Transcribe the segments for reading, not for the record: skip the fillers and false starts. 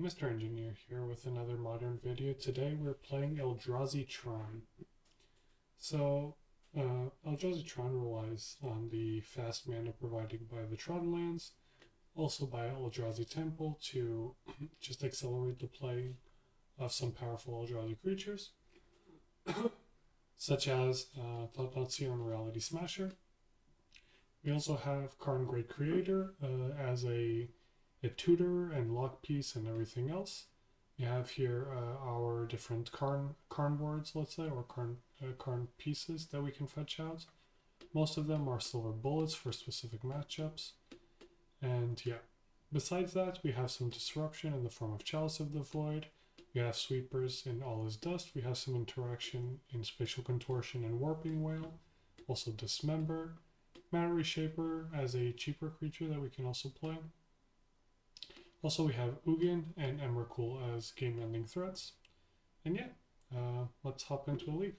Mr. Engineer here with another modern video. Today we're playing Eldrazi Tron. Eldrazi Tron relies on the fast mana provided by the Tron lands, also by Eldrazi Temple to just accelerate the play of some powerful Eldrazi creatures, such as Thought-Knot Seer and Reality Smasher. We also have Karn Great Creator as a tutor and lock piece and everything else. We have here our different Karn boards, let's say, or Karn pieces that we can fetch out. Most of them are silver bullets for specific matchups. And yeah, besides that, we have some disruption in the form of Chalice of the Void. We have sweepers in All Is Dust. We have some interaction in Spatial Contortion and Warping Whale. Also Dismember. Mana Reshaper as a cheaper creature that we can also play. Also, we have Ugin and Emrakul as game-ending threats. And yeah, let's hop into a league.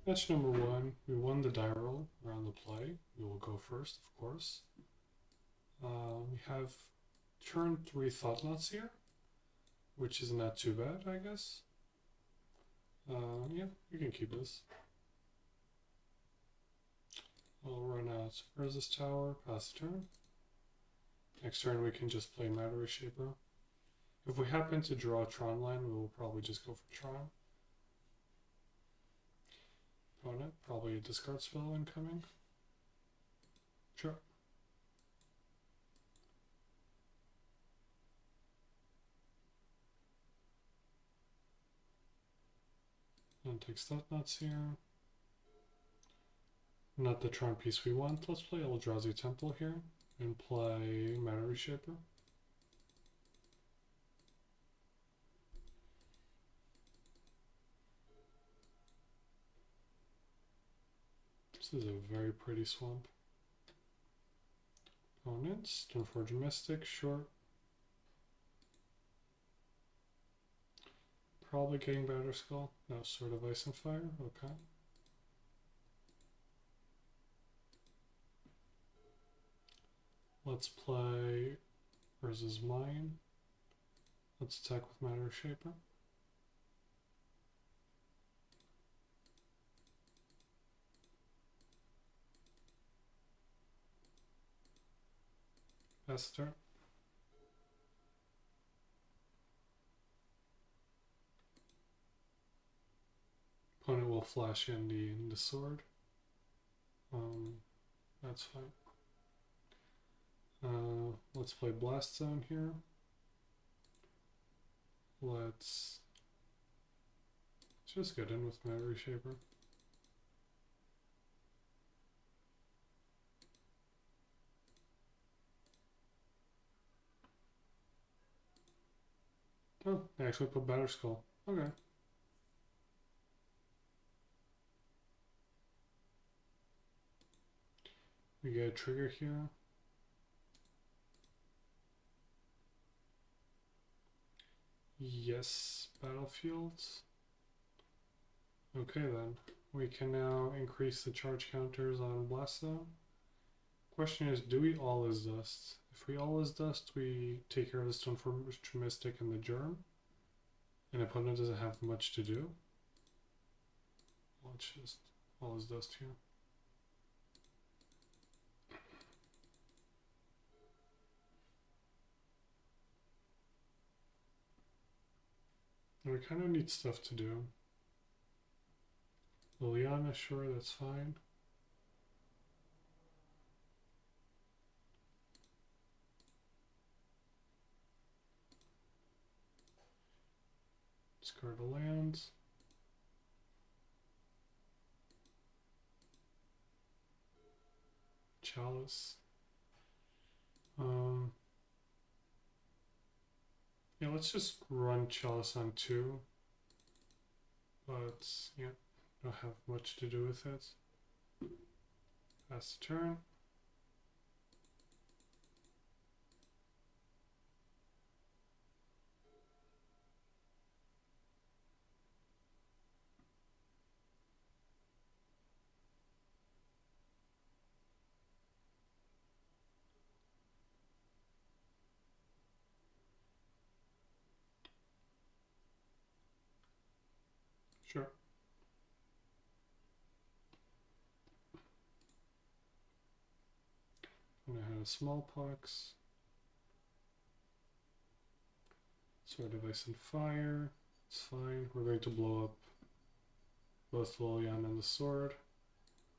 Match number 1, we won the die roll around the play. We will go first, of course. We have turn 3 Thought-Knot Seer, which is not too bad, I guess. Yeah, we can keep this. We'll run out Urza's Tower, pass the turn. Next turn we can just play Matter Reshaper. If we happen to draw a Tron line, we will probably just go for Tron. Opponent, probably a discard spell incoming. Sure. And takes Thought-Knot Seer. Not the Tron piece we want. Let's play Eldrazi Temple here and play Matter Reshaper. This is a very pretty swamp. Opponents, Stoneforge Mystic, short. Probably getting Batterskull. No, Sword of Ice and Fire. Okay. Let's play Urza's Mine. Let's attack with Matter Reshaper. Pass the turn. Opponent will flash in the sword. That's fine. Let's play Blast Zone here. Let's just get in with Matter Reshaper. Oh, they actually put Batterskull. Okay. We get a trigger here. Yes, battlefields. Okay then, we can now increase the charge counters on Blast Zone. Question is, do we All Is Dust? If we All Is Dust, we take care of the Stoneforge Mystic and the Germ. And opponent doesn't have much to do. Let's just All Is Dust here. We kind of need stuff to do. Liliana, sure, that's fine. Discard the lands. Chalice. Yeah, let's just run Chalice on 2. But yeah, don't have much to do with it. Pass the turn. smallpox. Sword device and fire. It's fine. We're going to blow up both Liliana and the sword.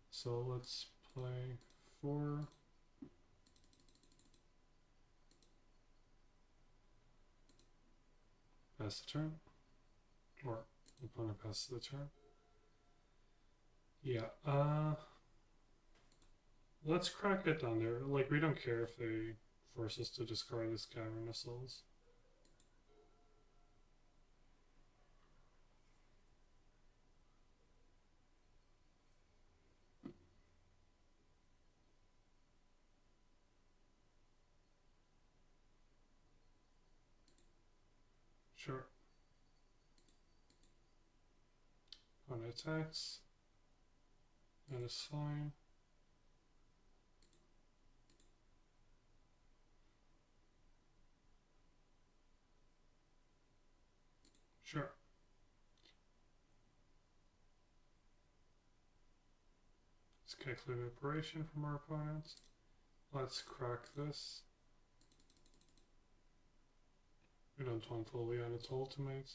So let's play 4. Pass the turn. Or opponent passes the turn. Yeah, let's crack it on there. Like, we don't care if they force us to discard this Cavern of Souls. Sure. Opponent attacks. That is fine. Sure. Let's calculate evaporation from our opponents. Let's crack this. We don't want Liliana's ultimate.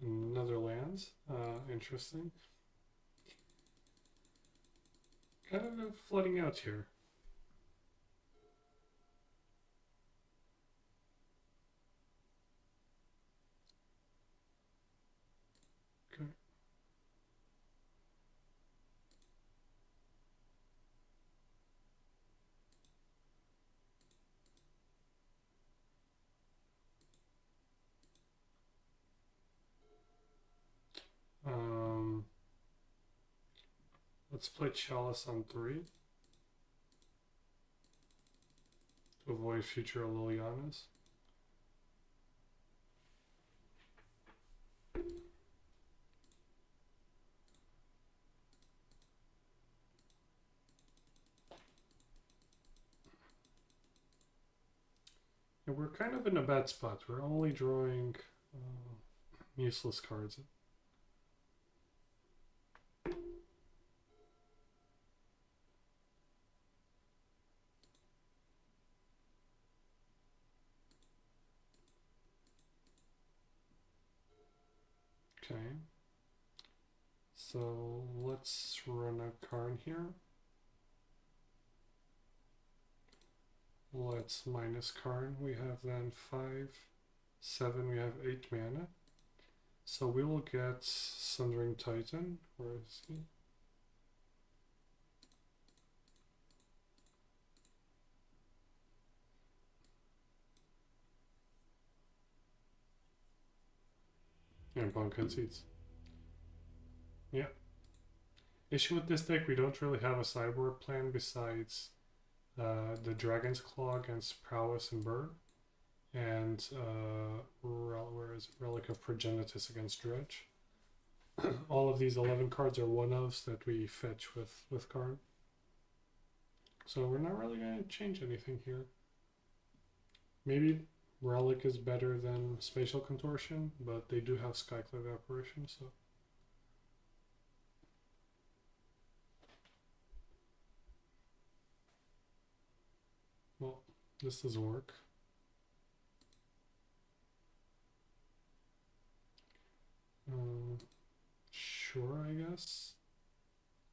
Another land. Interesting. Kind of flooding out here. Okay. Let's play Chalice on 3 to avoid future Lilianas. And we're kind of in a bad spot. We're only drawing useless cards. Okay. So let's run a card here. Let's minus Karn. We have then 5, 7, we have 8 mana. So we will get Sundering Titan. Where is he? And Bonkan Seeds. Yeah. Issue with this deck, we don't really have a sideboard plan besides the Dragon's Claw against Prowess and Burn. And where is it? Relic of Progenitus against Dredge. All of these 11 cards are one-ofs that we fetch with Karn. So we're not really going to change anything here. Maybe Relic is better than Spatial Contortion, but they do have Skyclave Apparition, so... Well, this doesn't work. Sure, I guess.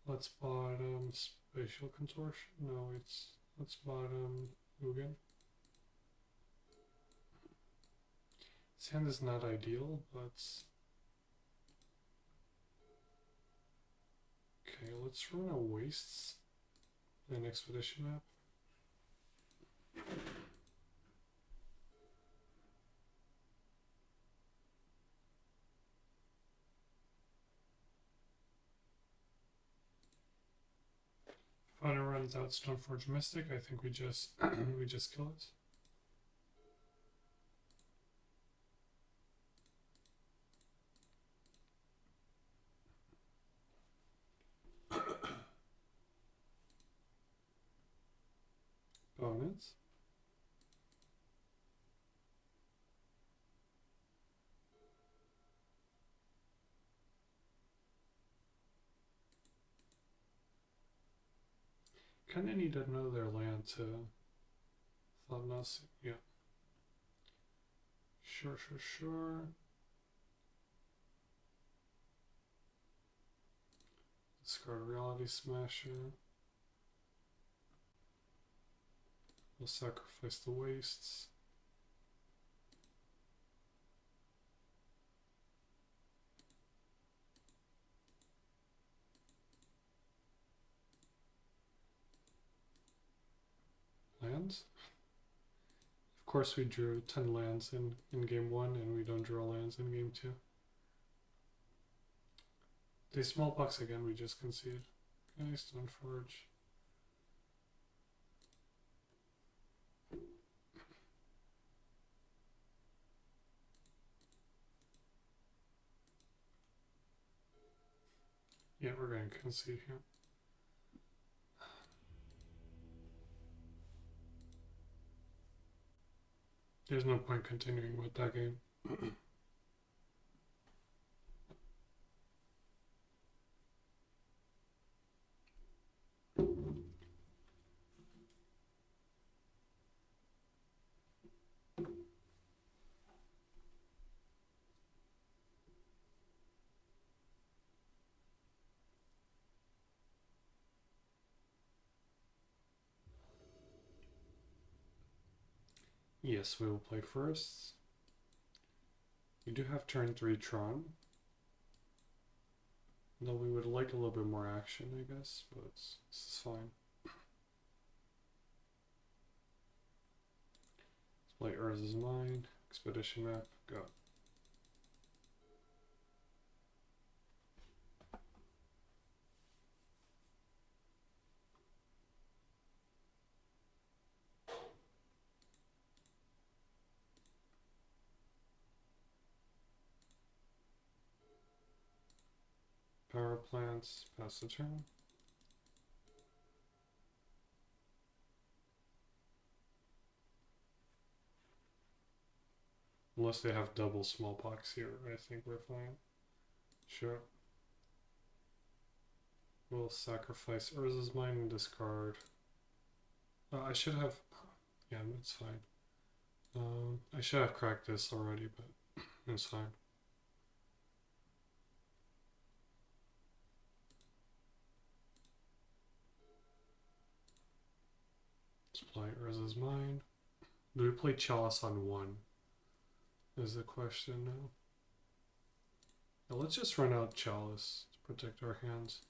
Let's bottom Spatial Contortion. No, let's bottom Ugin. This hand is not ideal, but... Okay, let's run a Wastes, an Expedition map. Opponent runs out Stoneforge Mystic. I think we just we just kill it. Opponents. kind of need another land to Thought. Yeah. Sure. Discard Reality Smasher. We'll sacrifice the wastes. Lands? Of course we drew 10 lands in game 1 and we don't draw lands in game 2. They smallpox again, we just conceded. Okay, Stoneforge. Yeah, we're going to concede here. There's no point continuing with that game. Yes, we will play first. We do have turn 3 Tron. Though we would like a little bit more action, I guess, but this is fine. Let's play Urza's Mine, Expedition Map, go. Power plants, pass the turn. Unless they have double smallpox here, I think we're fine. Sure. We'll sacrifice Urza's Mine and discard. I should have. Yeah, it's fine. I should have cracked this already, but it's fine. Let's play Urza's Mine. Do we play Chalice on 1? Is the question now. Now let's just run out Chalice to protect our hands.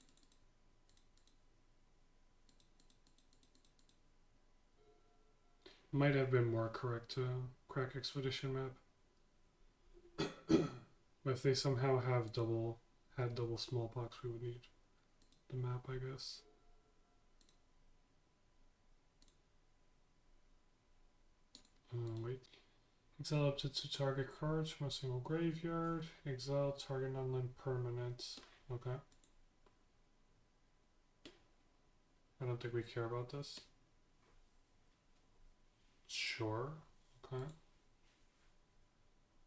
Might have been more correct to crack Expedition Map. But if they somehow had double smallpox, we would need the map, I guess. Wait. Exile up to 2 target cards from a single graveyard. Exile target non-land permanent. Okay. I don't think we care about this. Sure. Okay.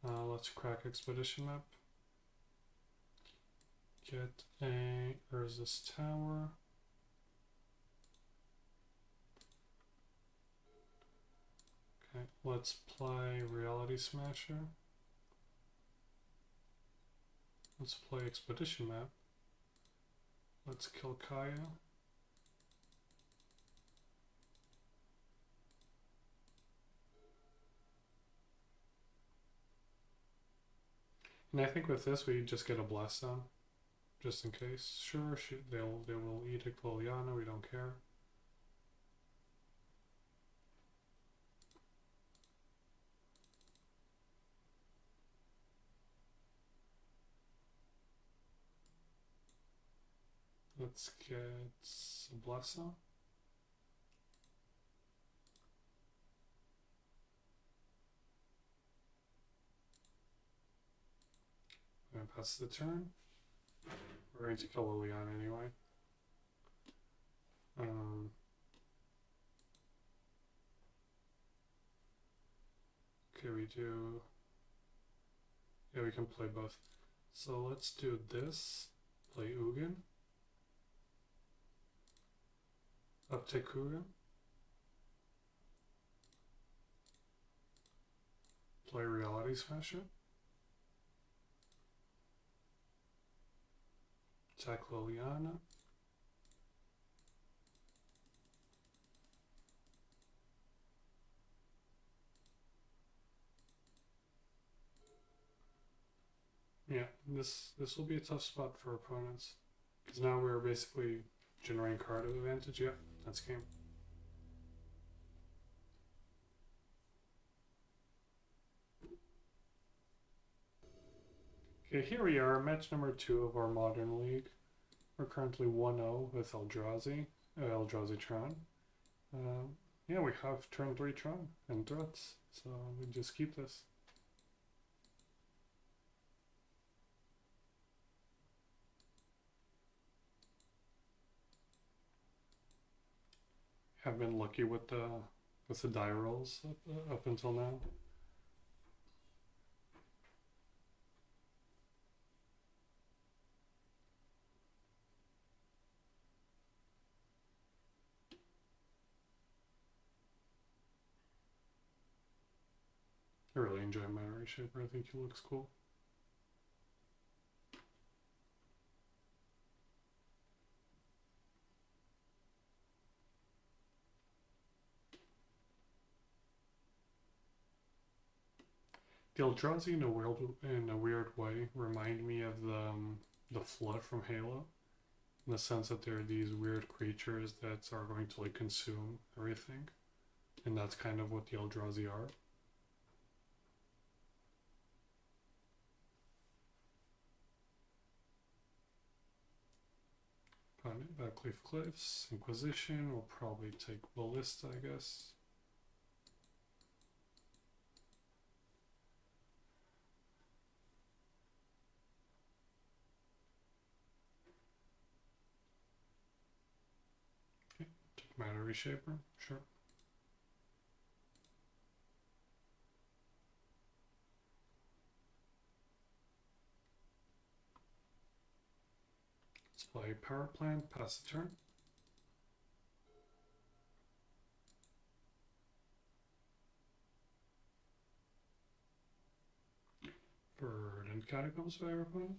Let's crack Expedition Map. Get a Urza's Tower. Okay, let's play Reality Smasher. Let's play Expedition Map. Let's kill Kaya. And I think with this we just get a blast down, just in case. Sure, they will edict Liliana. We don't care. Let's get a blast down. I'm gonna pass the turn. We're going to kill Liliana anyway. Okay, we do. Yeah, we can play both. So let's do this. Play Ugin. Aptekura. Play Reality Smasher. Attack Liliana. Yeah, this will be a tough spot for opponents. Because now we're basically generating card advantage. Yeah, that's game. Okay, here we are, match number 2 of our Modern League. We're currently 1-0 with Eldrazi Tron. Yeah, we have turn 3 Tron and threats, so we just keep this. Have been lucky with the die rolls up until now. I really enjoy my Reshaper. I think he looks cool. The Eldrazi in a weird way remind me of the Flood from Halo, in the sense that they're these weird creatures that are going to like consume everything, and that's kind of what the Eldrazi are. Backleaf Cliffs, Inquisition, we'll probably take Ballista, I guess. Okay, take Matter Reshaper, sure. Let's play Power Plant, pass the turn. Verdant Catacombs by our opponent.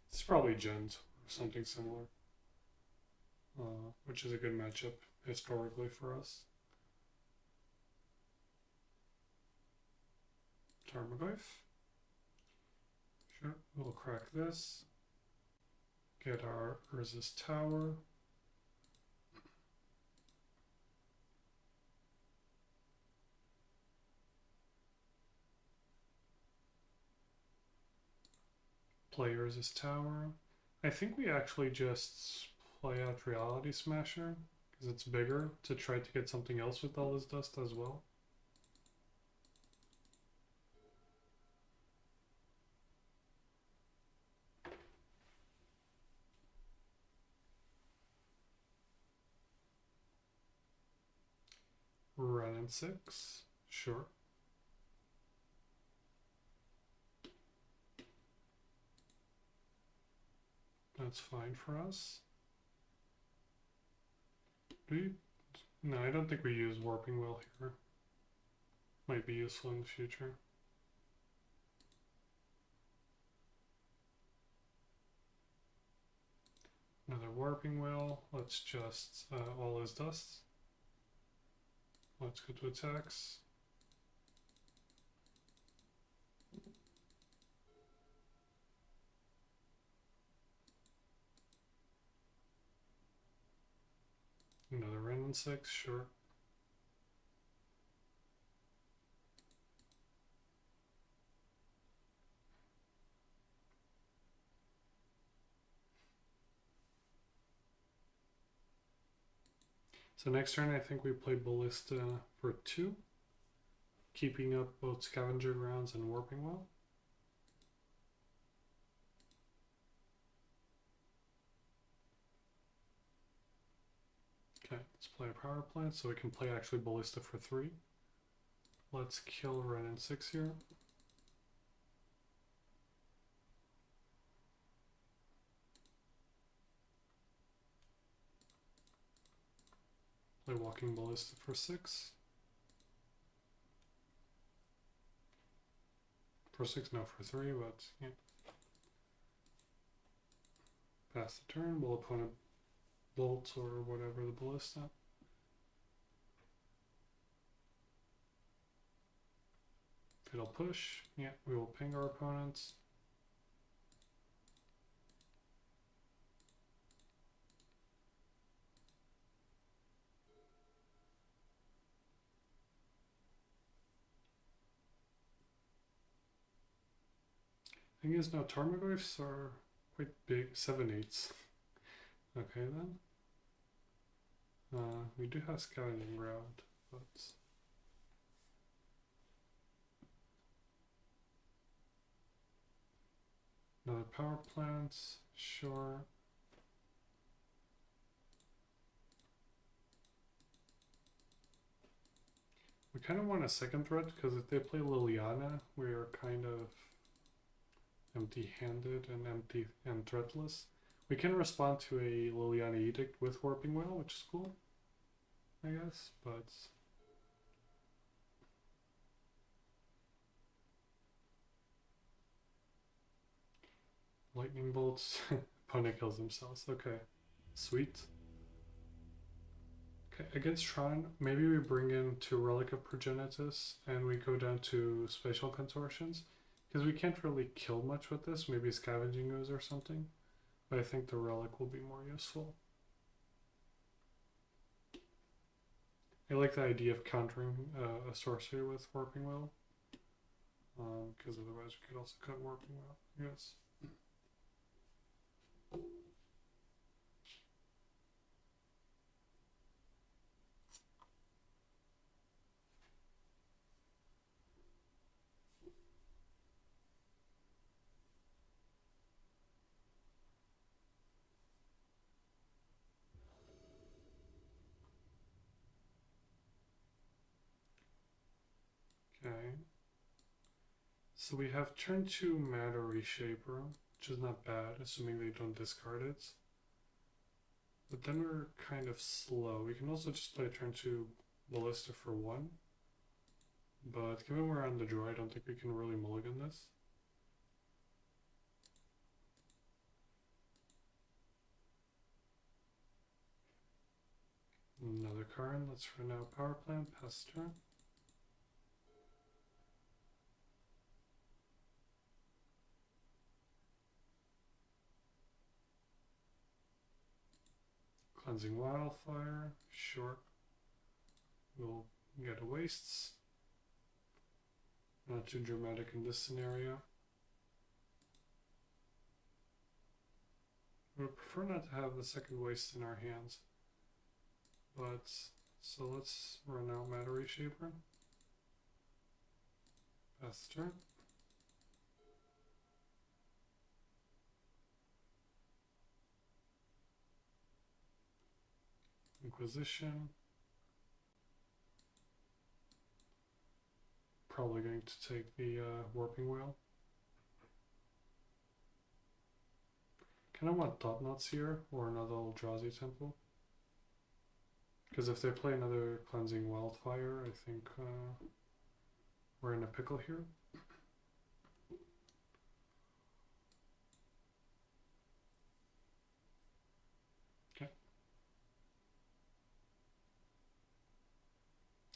It's probably Gent or something similar, which is a good matchup historically for us. Tarmogoyf. Sure, we'll crack this. Get our Urza's Tower. Play Urza's Tower. I think we actually just play out Reality Smasher because it's bigger to try to get something else with all this dust as well. Run in 6, sure. That's fine for us. No, I don't think we use Warping Well here. Might be useful in the future. Another Warping Well. Let's just all his dust. Let's go to attacks. Another random 6, sure. So next turn I think we play Ballista for 2, keeping up both Scavenger Grounds and Warping Well. Okay, let's play a Power Plant so we can play actually Ballista for 3. Let's kill Ren in 6 here. Play Walking Ballista for 6. For 6, no, for 3, but yeah. Pass the turn, will opponent bolt or whatever the ballista. It'll push, yeah, we will ping our opponents. Thing is, now Tarmogoyfs are quite big, 7/8. Okay then. We do have Scavenging Ground, but another power plant, sure. We kind of want a second threat because if they play Liliana, we are kind of empty-handed and empty and threatless. We can respond to a Liliana Edict with Warping Wail, which is cool, I guess, but Lightning Bolts, opponent kills themselves. Okay, sweet. Okay, against Tron, maybe we bring in 2 Relic of Progenitus and we go down to Spatial Contortions. Because we can't really kill much with this, maybe Scavenging Ooze or something. But I think the Relic will be more useful. I like the idea of countering a sorcery with Warping Wail. Because otherwise we could also cut Warping Wail, I guess. Okay. So we have turn 2 Matter Reshaper, which is not bad, assuming they don't discard it. But then we're kind of slow. We can also just play turn 2 Ballista for 1. But given we're on the draw, I don't think we can really mulligan this. Another card. Let's run out Power Plant, pass turn. Cleansing Wildfire, sure. We'll get a Wastes. Not too dramatic in this scenario. We would prefer not to have the second Waste in our hands. But, so let's run out Matter Reshaper. Pass the turn. Inquisition. Probably going to take the Warping Wail. Kind of want Thought Knots here, or another Eldrazi Temple. Because if they play another Cleansing Wildfire, I think we're in a pickle here. Okay.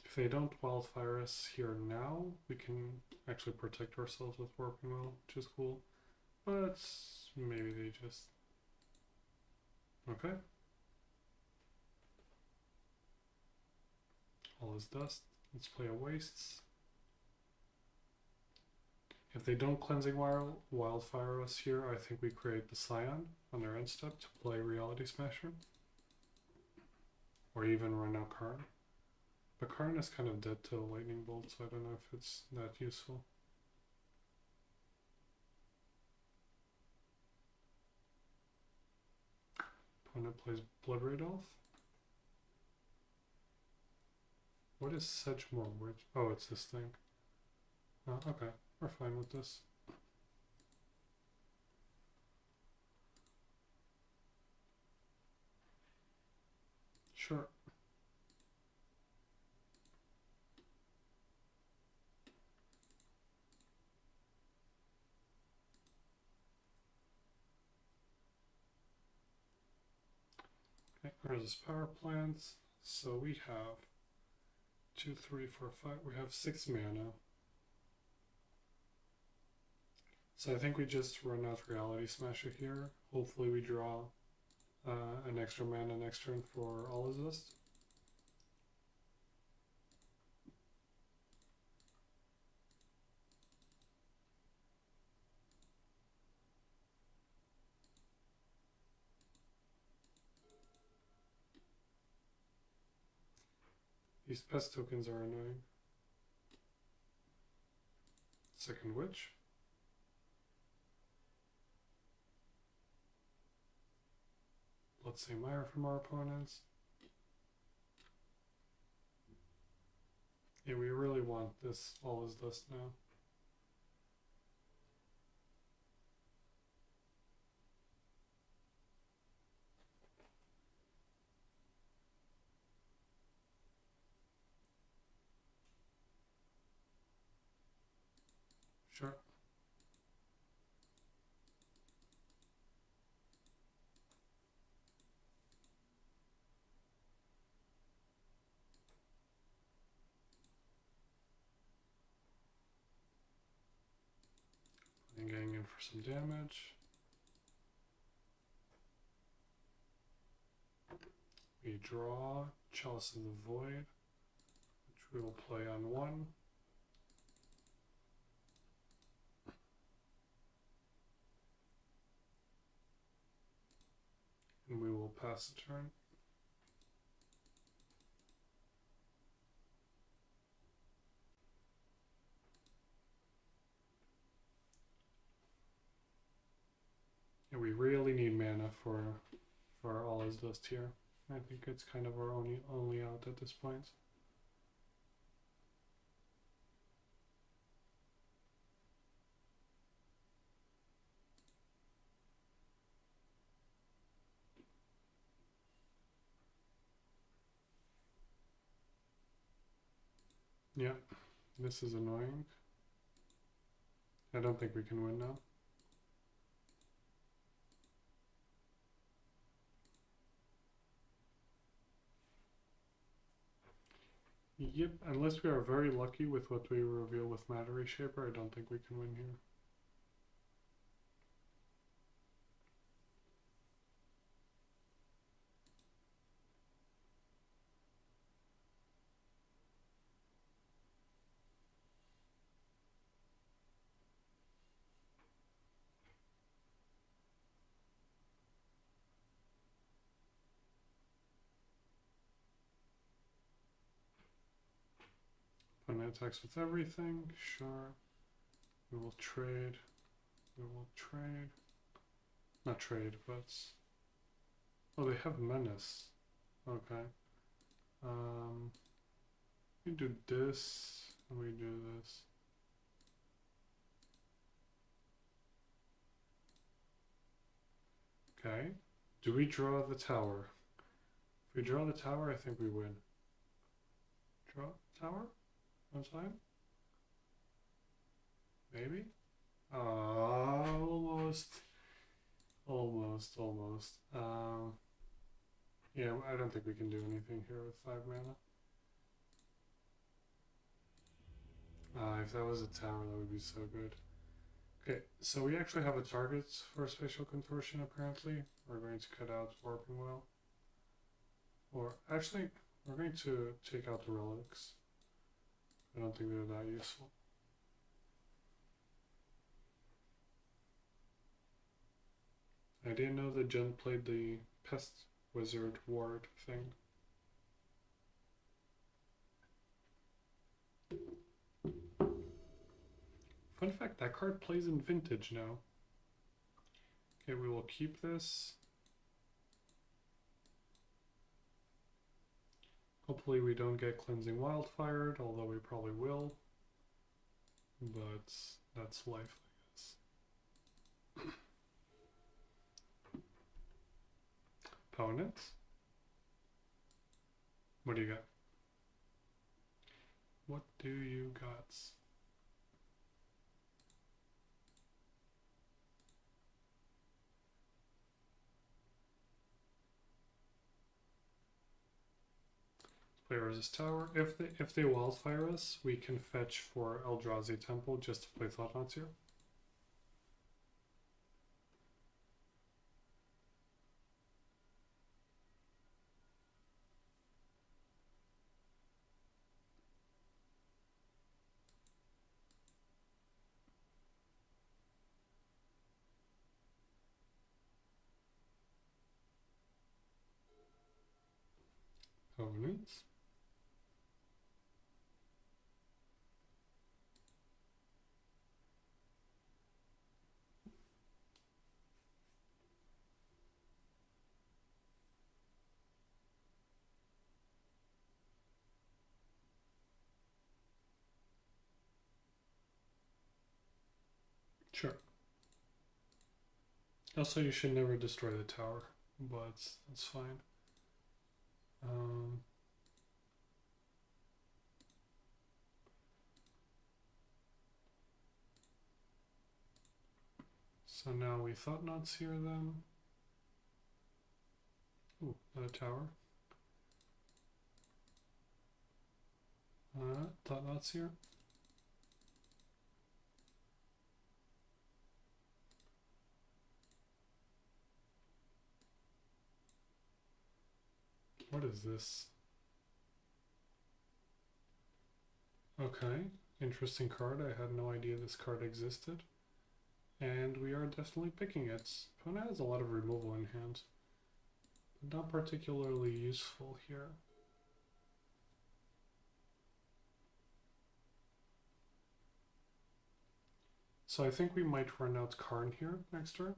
If they don't Wildfire us here now, we can actually protect ourselves with Warping Wail, which is cool. But maybe they just... Okay. All is dust. Let's play a Wastes. If they don't Cleansing Wildfire us here, I think we create the Scion on their end step to play Reality Smasher. Or even run out Karn. But Karn is kind of dead to Lightning Bolt, so I don't know if it's that useful. Opponent plays Blood Raid off. What is Sedgemoor Witch? Oh, it's this thing. Oh, okay. We're fine with this. Sure. There's this power plant. So we have 2, 3, 4, 5. We have 6 mana. So I think we just run out Reality Smasher here. Hopefully we draw an extra mana next turn for all of this. These pest tokens are annoying. Second Witch. Let's say Mire from our opponents. Yeah, we really want this all is dust now. Sure. And getting in for some damage. We draw Chalice of the Void, which we will play on 1. And we will pass the turn. And we really need mana for all his dust here. I think it's kind of our only out at this point. Yeah, this is annoying. I don't think we can win now. Yep, unless we are very lucky with what we reveal with Matter Reshaper, I don't think we can win here. Opponent attacks with everything, sure. We will trade. We will trade. Not trade, but... Oh, they have Menace. Okay. We do this, and we do this. Okay. Do we draw the tower? If we draw the tower, I think we win. Draw tower? One time? Maybe? Almost. Almost. Yeah, I don't think we can do anything here with 5 mana. If that was a tower, that would be so good. Okay, so we actually have a target for Spatial Contortion, apparently. We're going to cut out Warping Well. Or, actually, we're going to take out the relics. I don't think they're that useful. I didn't know that Jen played the Pest Wizard Ward thing. Fun fact, that card plays in Vintage now. Okay, we will keep this. Hopefully we don't get Cleansing Wildfired, although we probably will. But that's life, I guess. Opponent. What do you got? What do you got? play Urza's Tower. If they wildfire us, we can fetch for Eldrazi Temple just to play Thought-Knots here. Opponents. Sure. Also, you should never destroy the tower, but that's fine. So now we Thought-Knots here then. Ooh, another tower. Thought-Knots here. What is this? Okay, interesting card. I had no idea this card existed. And we are definitely picking it. Opponent has a lot of removal in hand, but not particularly useful here. So I think we might run out Karn here next turn,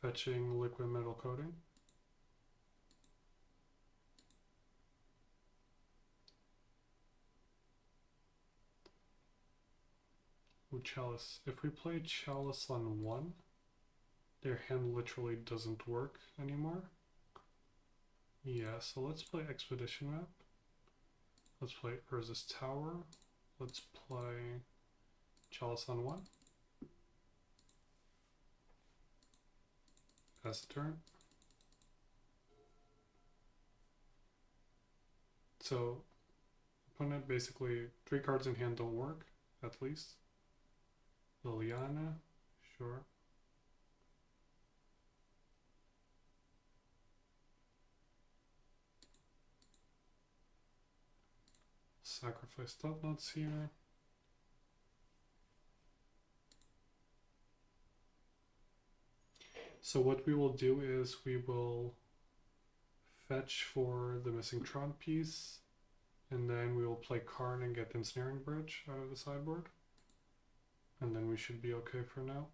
fetching Liquid Metal Coating. Ooh, Chalice. If we play Chalice on 1, their hand literally doesn't work anymore. Yeah, so let's play Expedition Map. Let's play Urza's Tower. Let's play Chalice on 1. Pass the turn. So, opponent basically 3 cards in hand don't work, at least. Liliana, sure. Sacrifice Thought-Knots here. So what we will do is we will fetch for the missing Tron piece, and then we will play Karn and get Ensnaring Bridge out of the sideboard. And then we should be okay for now.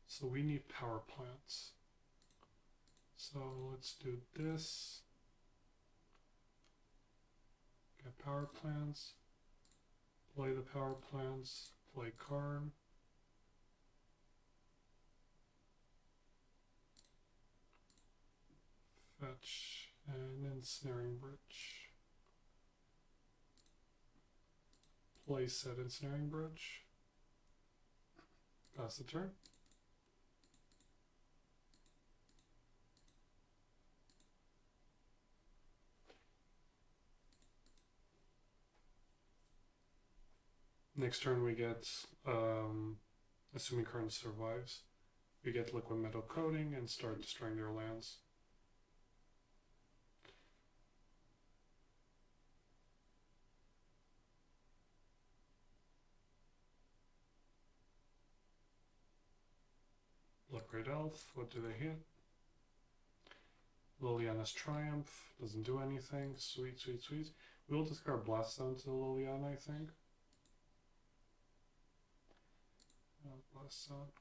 So we need power plants. So let's do this. Get power plants. Play the power plants. Play Karn. Fetch and Ensnaring Bridge. Play said Ensnaring Bridge. Pass the turn. Next turn we get, assuming Karn survives, we get Liquid Metal Coating and start destroying their lands. Blood-Red Elf, what do they hit? Liliana's Triumph, doesn't do anything. Sweet, sweet, sweet. We'll discard Blast Zone to Liliana, I think. Blast Zone.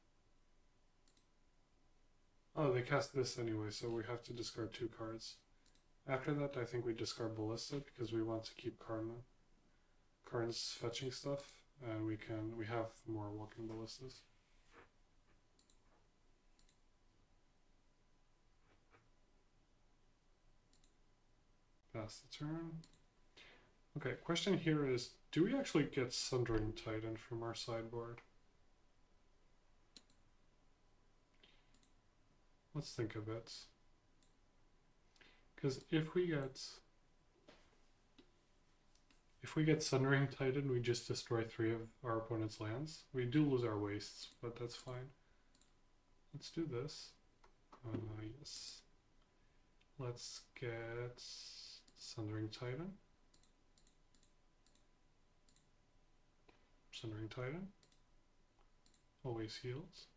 Oh, they cast this anyway, so we have to discard 2 cards. After that, I think we discard Ballista because we want to keep Karn's fetching stuff, and we have more Walking Ballistas. Pass the turn. Okay, question here is, do we actually get Sundering Titan from our sideboard? let's think of it. Because if we get Sunring Titan, we just destroy 3 of our opponent's lands. We do lose our wastes, but that's fine. Let's do this. Yes. Let's get Sundering Titan. Sundering Titan. Always heals.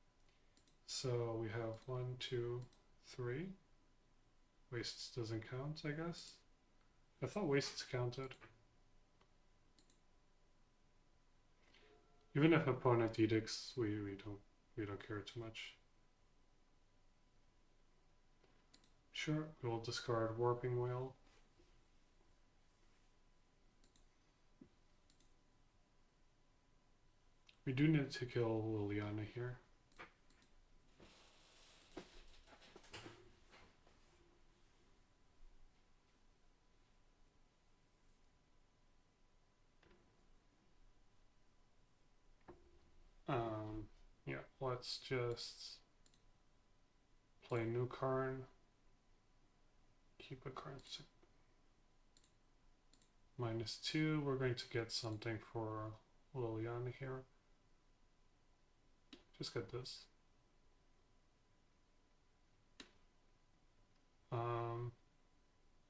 So we have 1, 2, 3. Wastes doesn't count, I guess. I thought wastes counted. Even if opponent edicts, we don't care too much. Sure, we'll discard Warping Whale. We do need to kill Liliana here. Yeah, let's just play new Karn. Keep a Karn -2. We're going to get something for Liliana here. Just get this.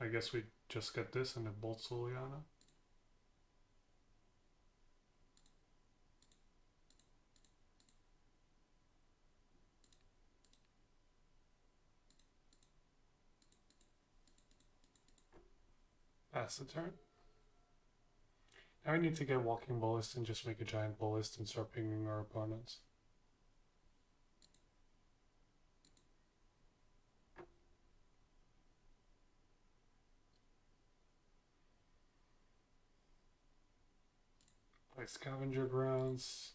I guess we just get this and it bolts Liliana. Pass the turn. Now I need to get Walking Ballist and just make a giant Ballist and start pinging our opponents. Play Scavenger Grounds.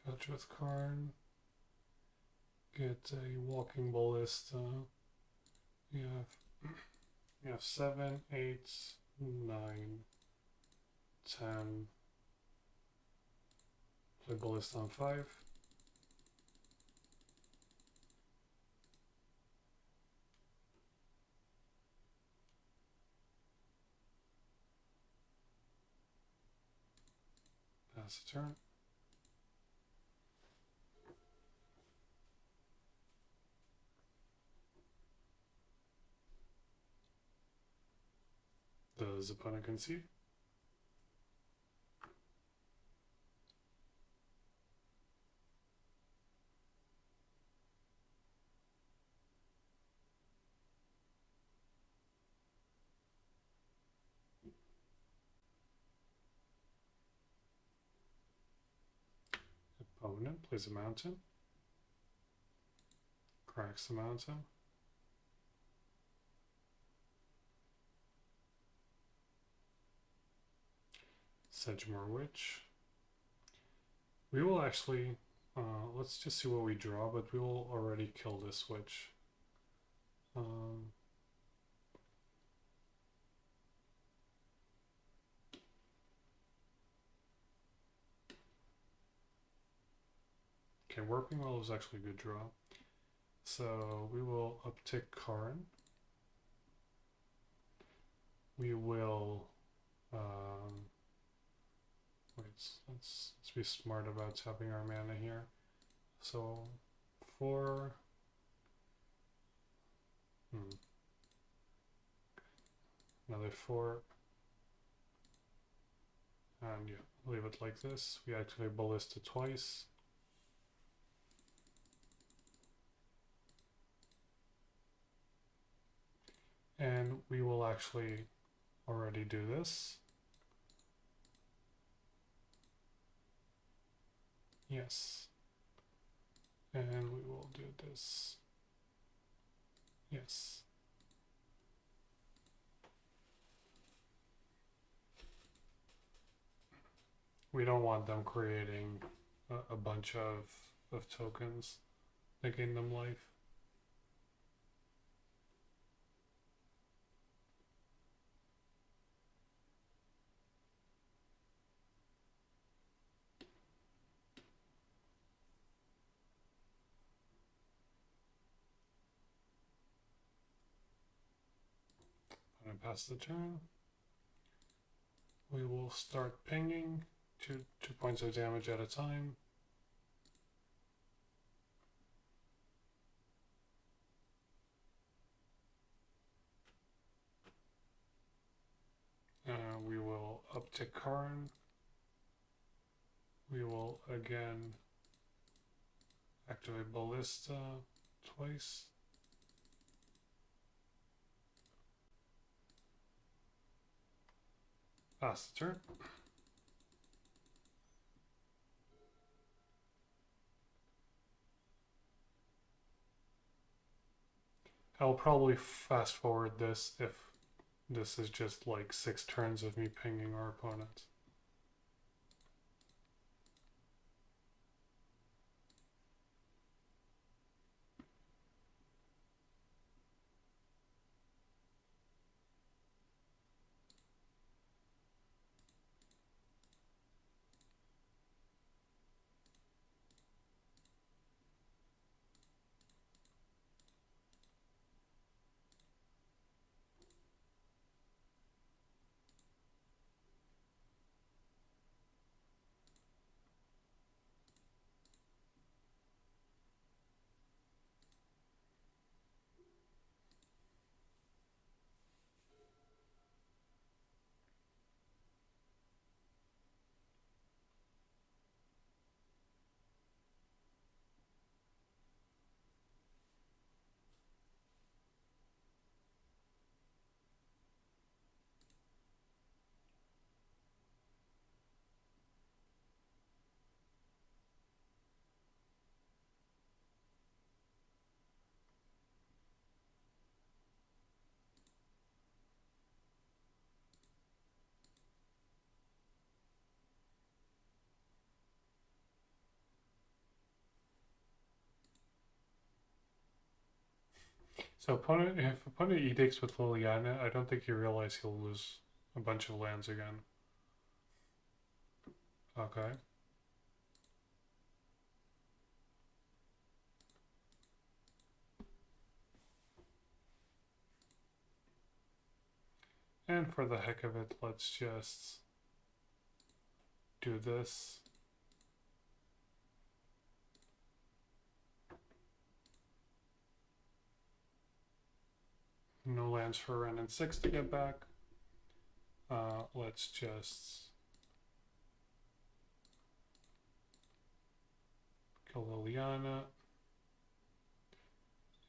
Filter with Karn. Get a Walking Ballist. We have 7, 8, 9, 10. Play Ballista on 5. Pass the turn. Does opponent concede? Opponent plays a mountain. Cracks the mountain. Sedgemoor Witch. We will actually, let's just see what we draw, but we will already kill this witch. Okay, Warping Whale is actually a good draw. So we will uptick Karn. We will, wait, let's be smart about tapping our mana here. So 4. Another 4. And yeah, leave it like this. We activate Ballista twice. And we will actually already do this. Yes. And we will do this. Yes. We don't want them creating a bunch of tokens that gain them life. Gonna pass the turn. We will start pinging 2 points of damage at a time. We will uptick Karn. We will again activate Ballista twice. Pass the turn. I'll probably fast forward this if this is just like 6 turns of me pinging our opponents. So if opponent edicts with Liliana, I don't think you realize he'll lose a bunch of lands again. Okay. And for the heck of it, let's just do this. No lands for Ren and 6 to get back. Let's just kill Liliana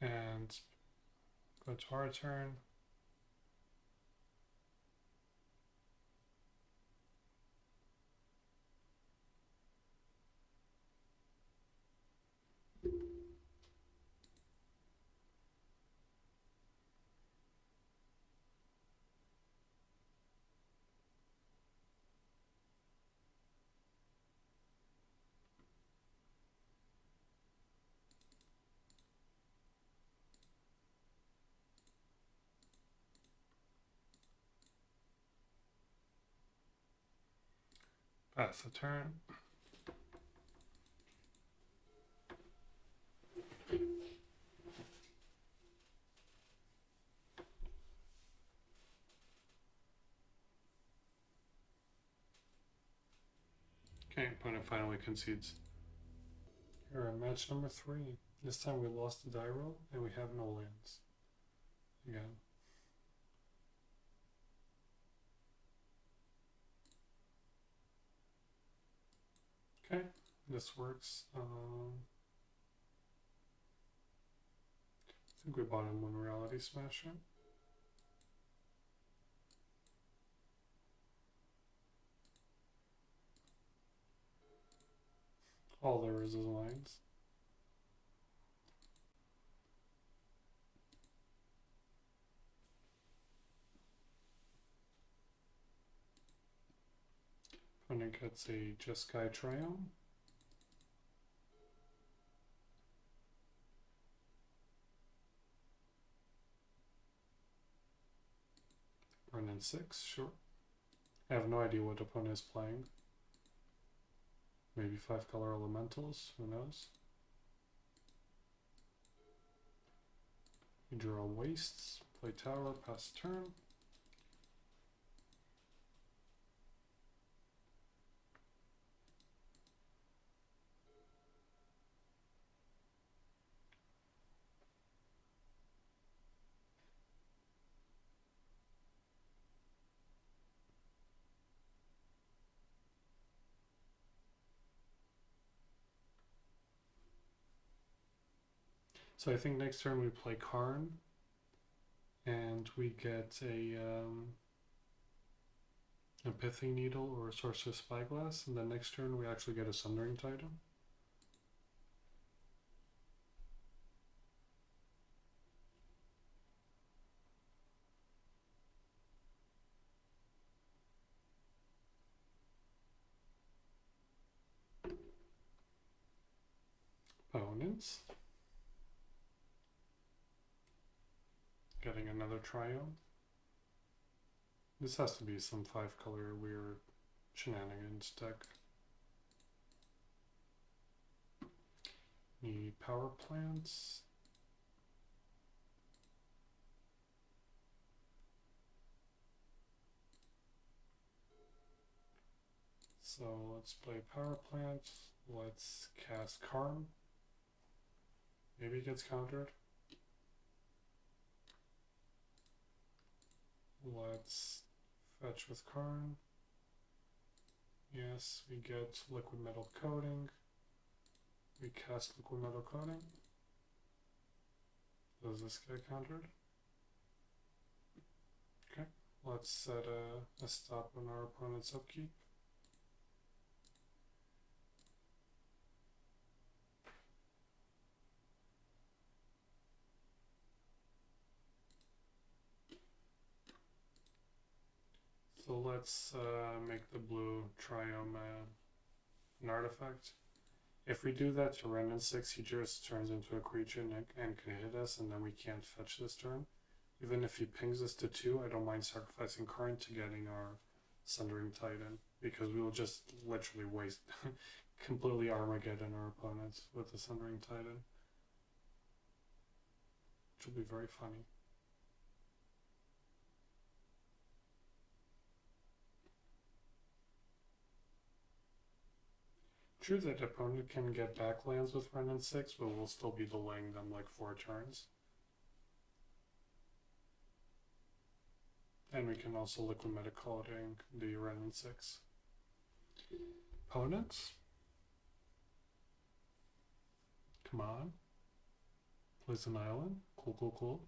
and go to our turn. Pass the turn. Okay, opponent finally concedes. Here at match number 3. This time we lost the die roll and we have no lands. Again. Okay, this works. I think we bought in one Reality Smasher. All there is lines. Opponent gets a Jeskai Triumph. Run in 6, sure. I have no idea what opponent is playing. Maybe 5-color elementals, who knows? You draw wastes, play tower, pass turn. So I think next turn we play Karn, and we get a Pithing Needle or a Sorcerer's Spyglass, and then next turn we actually get a Sundering Titan. Opponents. Getting another Triumph. This has to be some 5-color weird shenanigans deck. Need power plants. So let's play power plant. Let's cast Karn. Maybe it gets countered. Let's fetch with Karn. Yes, we get liquid metal coating. We cast liquid metal coating. Does this get countered? Okay, let's set a stop on our opponent's upkeep. So let's make the blue Triome an artifact. If we do that to Remnant 6, he just turns into a creature and can hit us, and then we can't fetch this turn. Even if he pings us to 2, I don't mind sacrificing Karn to getting our Sundering Titan, because we will just literally waste completely Armageddon our opponents with the Sundering Titan. Which will be very funny. True that opponent can get back lands with Remnant 6, but we'll still be delaying them like 4 turns. And we can also liquid metacoding the Remnant 6. Opponents? Come on. Plays an island. Cool, cool, cool.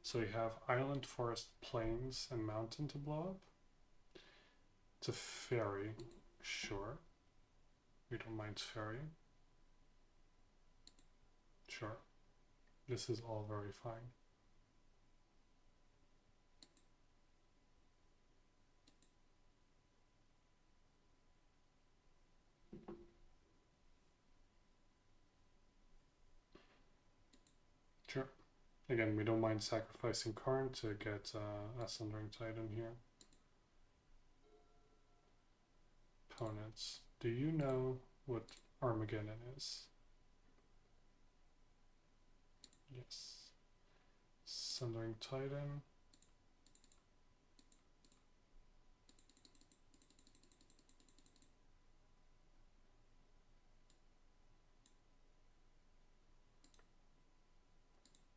So you have island, forest, plains, and mountain to blow up. It's a fairy. Sure. We don't mind fairy. Sure. This is all very fine. Sure. Again, we don't mind sacrificing Karn to get a Sundering Titan here. Opponents. Do you know what Armageddon is? Yes. Sundering Titan.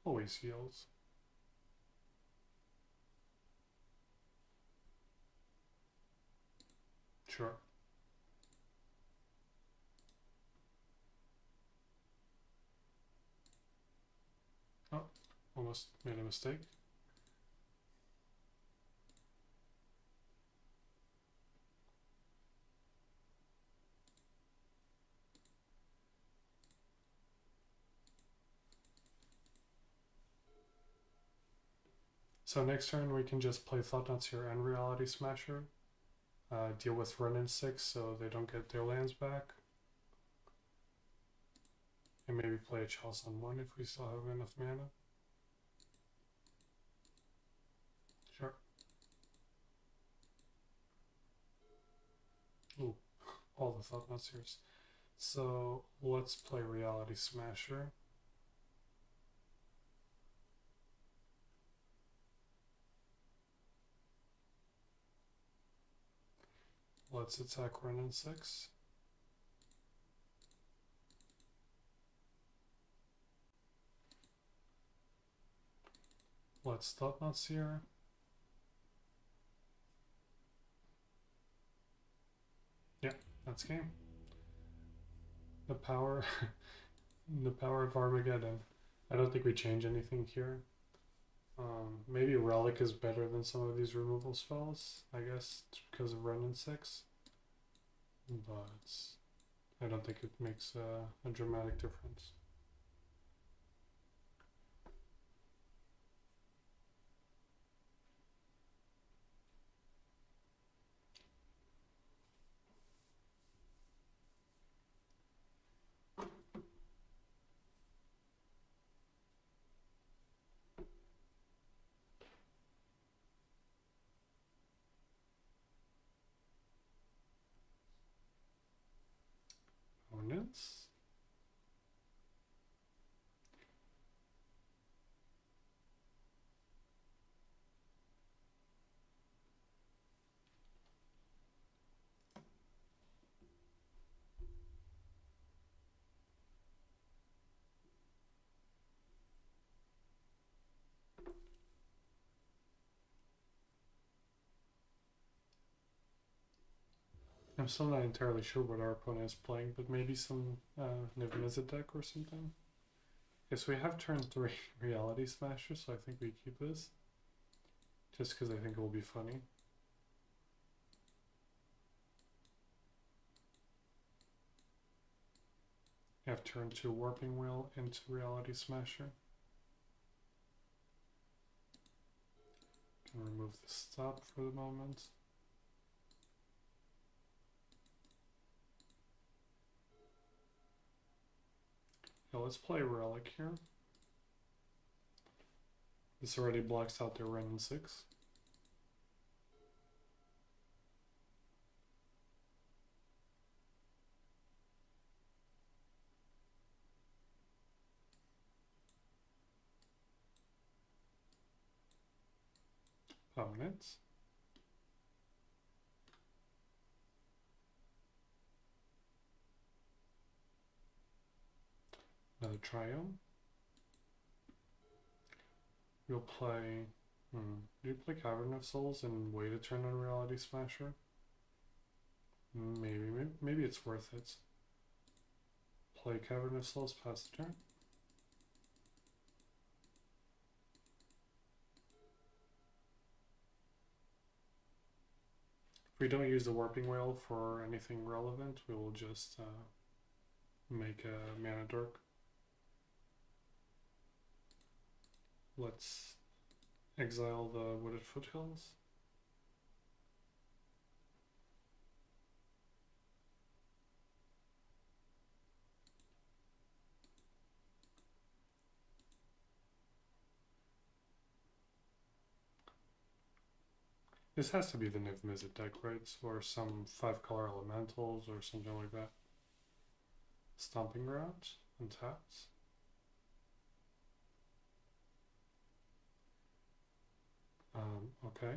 Always heals. Sure. Oh, almost made a mistake. So next turn we can just play Thought-Knot Seer and Reality Smasher. Deal with Run-In 6 so they don't get their lands back. And maybe play a Chalice on 1 if we still have enough mana. Sure. Ooh, all the Thought-Knot Seers. So let's play Reality Smasher. Let's attack Run-In 6. Let's Thought-Knot Seer. Yeah, that's game. The power the power of Armageddon. I don't think we change anything here. Maybe Relic is better than some of these removal spells, I guess, because of Run and 6. But I don't think it makes a dramatic difference. Opponents. I'm still not entirely sure what our opponent is playing, but maybe some Niv deck or something. Okay, so we have turn 3 Reality Smasher, so I think we keep this. Just because I think it will be funny. You have turn 2 Warping Wheel into Reality Smasher. Can remove the stop for the moment. Yeah, let's play Relic here. This already blocks out their Run and 6. Opponents. Another Triome. We'll play... Do you play Cavern of Souls and wait a turn on Reality Smasher? Maybe it's worth it. Play Cavern of Souls, pass the turn. If we don't use the Warping Whale for anything relevant, we will just make a Mana Dork. Let's exile the Wooded Foothills. This has to be the Niv Mizzet deck, right? Or some 5-color elementals or something like that. Stomping Ground, untapped. Okay.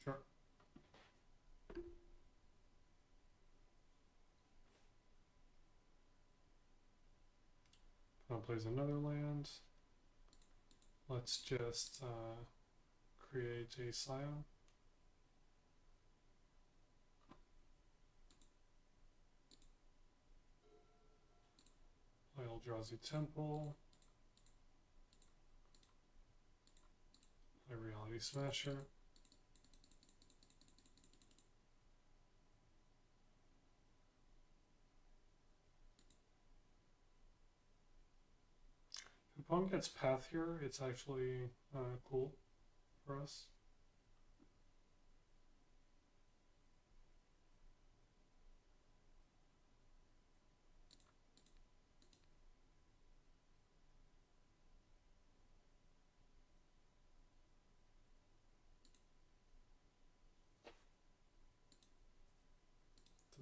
Sure. Plays another land. Let's just create a Scion. Eldrazi Temple. A Reality Smasher. If opponent gets Path here, it's actually cool for us.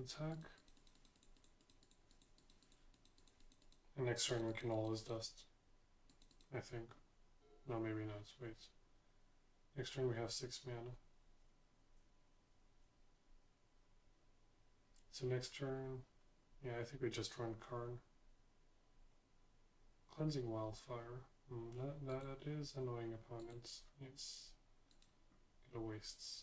Attack. And next turn we can always dust, I think. No, maybe not. Wait. Next turn we have 6 mana. So next turn, yeah, I think we just run Karn. Cleansing Wildfire. That is annoying opponents. Yes. It wastes.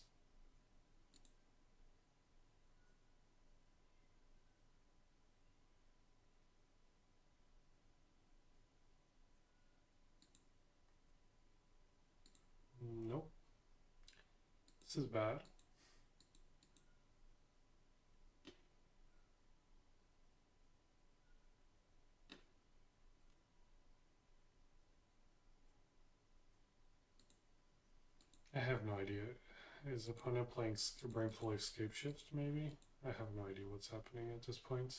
This is bad. I have no idea. Is opponent playing Brainful Escape Shift, maybe? I have no idea what's happening at this point.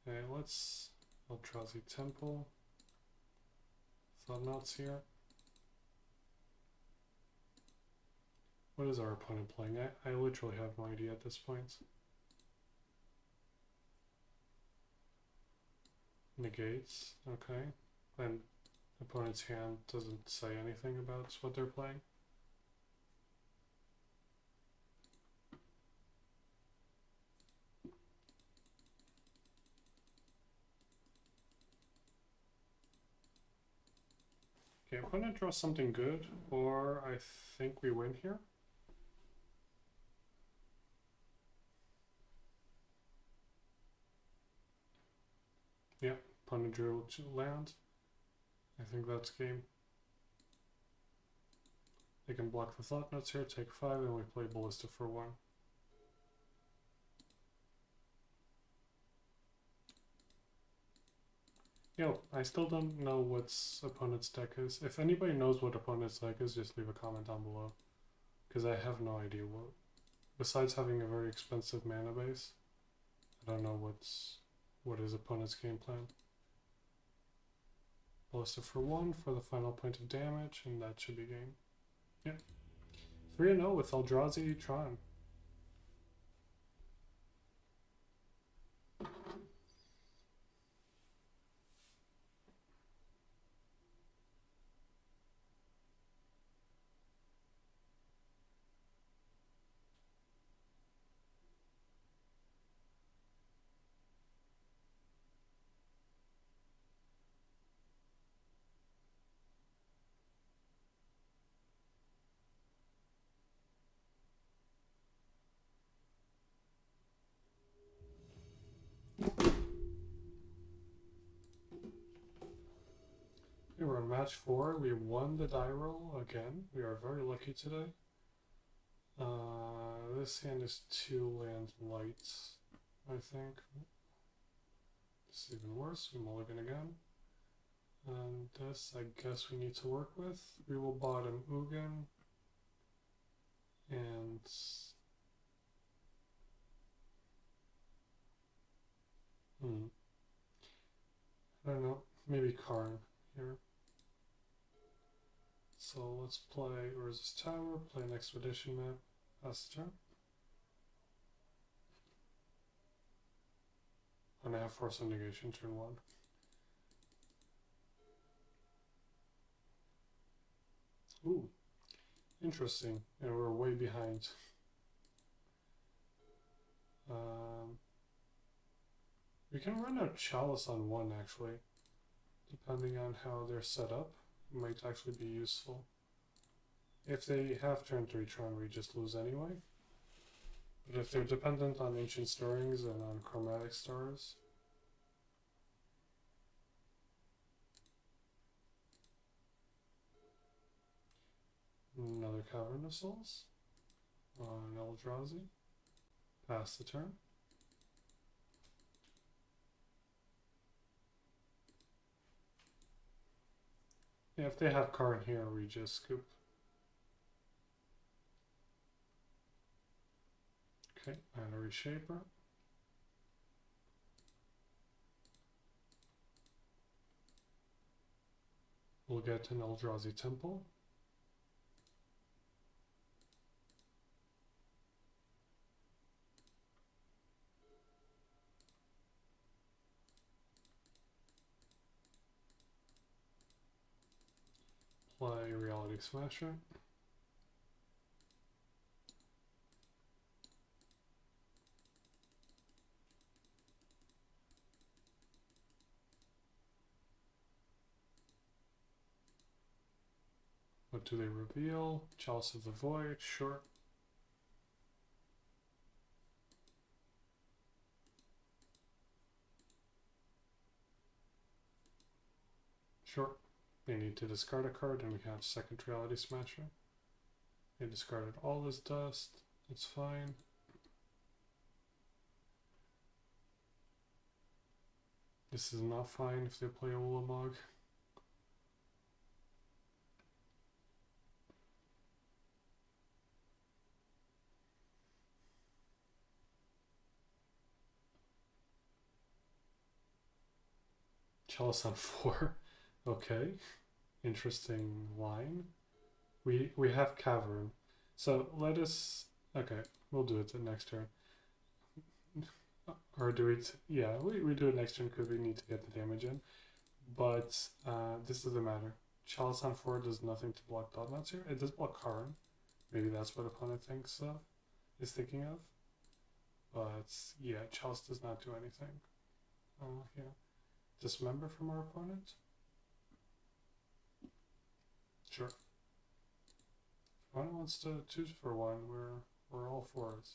Okay, let's Eldrazi Temple. Thought Knots here. What is our opponent playing? I literally have no idea at this point. Negates, okay. And opponent's hand doesn't say anything about what they're playing. Okay, opponent draws something good, or I think we win here. Yeah, opponent drew to land. I think that's game. They can block the Thought Knots here, take 5, and we play Ballista for 1. Yo, I still don't know what opponent's deck is. If anybody knows what opponent's deck is, just leave a comment down below. Because I have no idea what. Besides having a very expensive mana base, I don't know what is opponent's game plan. Ballista for 1 for the final point of damage, and that should be game. Yeah. 3-0 with Eldrazi Tron. Okay, we're on match 4. We won the die roll again. We are very lucky today. This hand is 2 land lights, I think. This is even worse. We mulligan again. And this, I guess we need to work with. We will bottom Ugin. And I don't know, maybe Karn here. So let's play Urza's Tower, play an expedition map, pass the turn. And I have Force of Negation turn 1. Ooh, interesting. And we're way behind. We can run out Chalice on 1 actually. Depending on how they're set up, it might actually be useful. If they have turn 3 Tron, we just lose anyway. But if they're dependent on Ancient Stirrings and on Chromatic Stars, another Cavern of Souls on Eldrazi, pass the turn. Yeah, if they have Karn here, we just scoop. Okay, and a Reshaper. We'll get an Eldrazi Temple. Play Reality Smasher. What do they reveal? Chalice of the Void, sure. Sure. They need to discard a card and we have second Reality Smasher. They discarded all this dust. It's fine. This is not fine if they play Ulamog. Chalice on 4. Okay. Interesting line. We have Cavern. So let us... Okay, we'll do it the next turn. Or do it... Yeah, we do it next turn because we need to get the damage in. But this doesn't matter. Chalice on 4 does nothing to block Dotnuts here. It does block Karn. Maybe that's what opponent thinks of, is thinking of. But yeah, Chalice does not do anything. Yeah. Dismember from our opponent? Sure. If opponent wants to 2 for 1, we're all for it.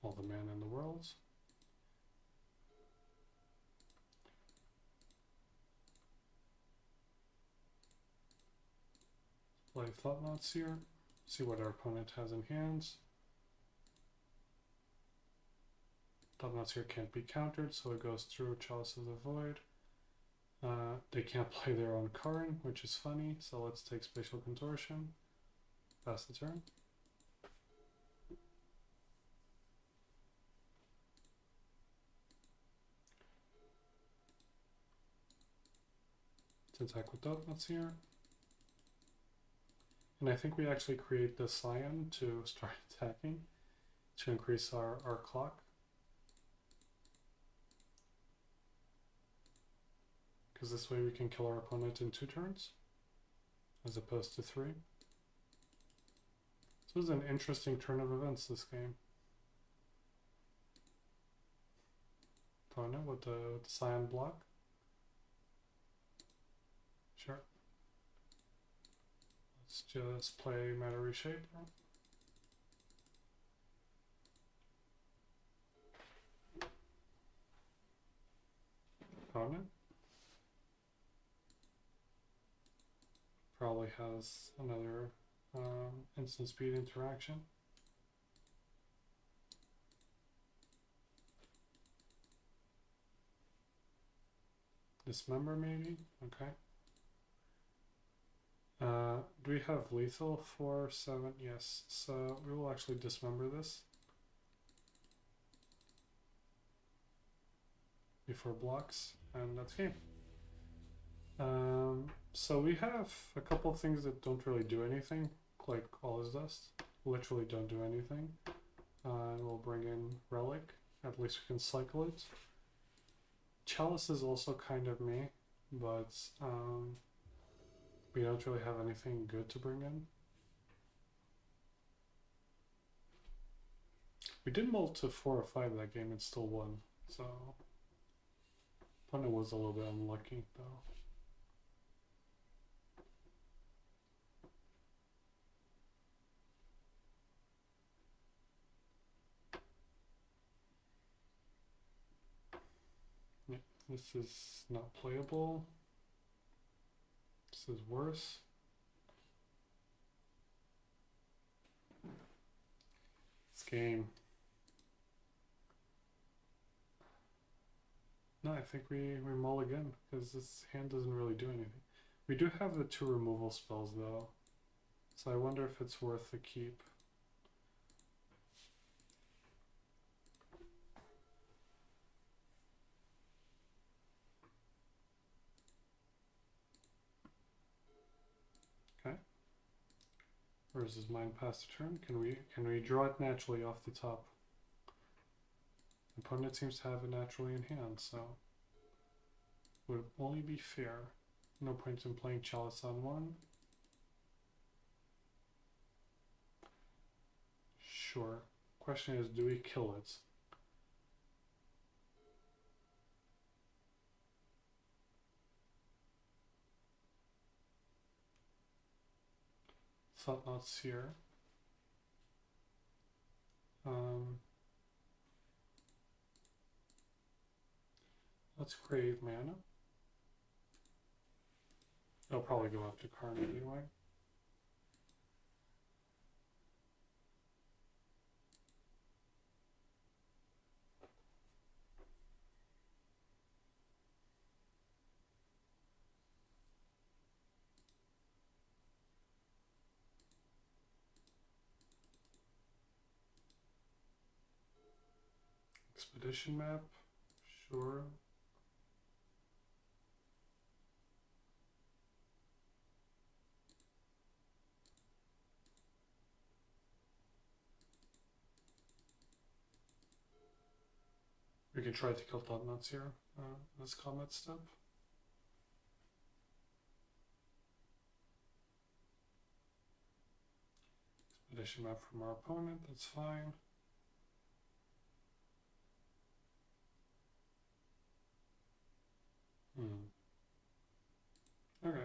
All the mana in the world. Play Thought-Knots here. See what our opponent has in hands. Thought-Knots here can't be countered, so it goes through Chalice of the Void. They can't play their own Karn, which is funny, so let's take Spatial Contortion. Pass the turn. To attack with Thought-Knots here. And I think we actually create the Scion to start attacking, to increase our clock. Because this way we can kill our opponent in 2 turns, as opposed to 3. So this is an interesting turn of events, this game. Opponent with the Scion block. Sure. Let's just play Matter Reshape. Opponent probably has another instant speed interaction. Dismember maybe? Okay. Do we have lethal for 7? Yes. So we will actually dismember this before blocks, and that's game. So we have a couple of things that don't really do anything, like All Is Dust. Literally don't do anything. And we'll bring in Relic. At least we can cycle it. Chalice is also kind of meh, but we don't really have anything good to bring in. We did mull to 4 or 5 that game and still won, so opponent was a little bit unlucky though. Yeah, this is not playable. This is worse. This game. No, I think we mull again, because this hand doesn't really do anything. We do have the 2 removal spells though, so I wonder if it's worth the keep. Okay. Or is his mind past the turn? Can we draw it naturally off the top? Opponent seems to have it naturally in hand, so would only be fair. No point in playing Chalice on 1. Sure. Question is, do we kill it? Thought-Knots here. Let's crave mana. I'll probably go after Karn anyway. Expedition map, sure. We can try to kill Totnuts here, this combat step. Expedition map from our opponent, that's fine. Okay.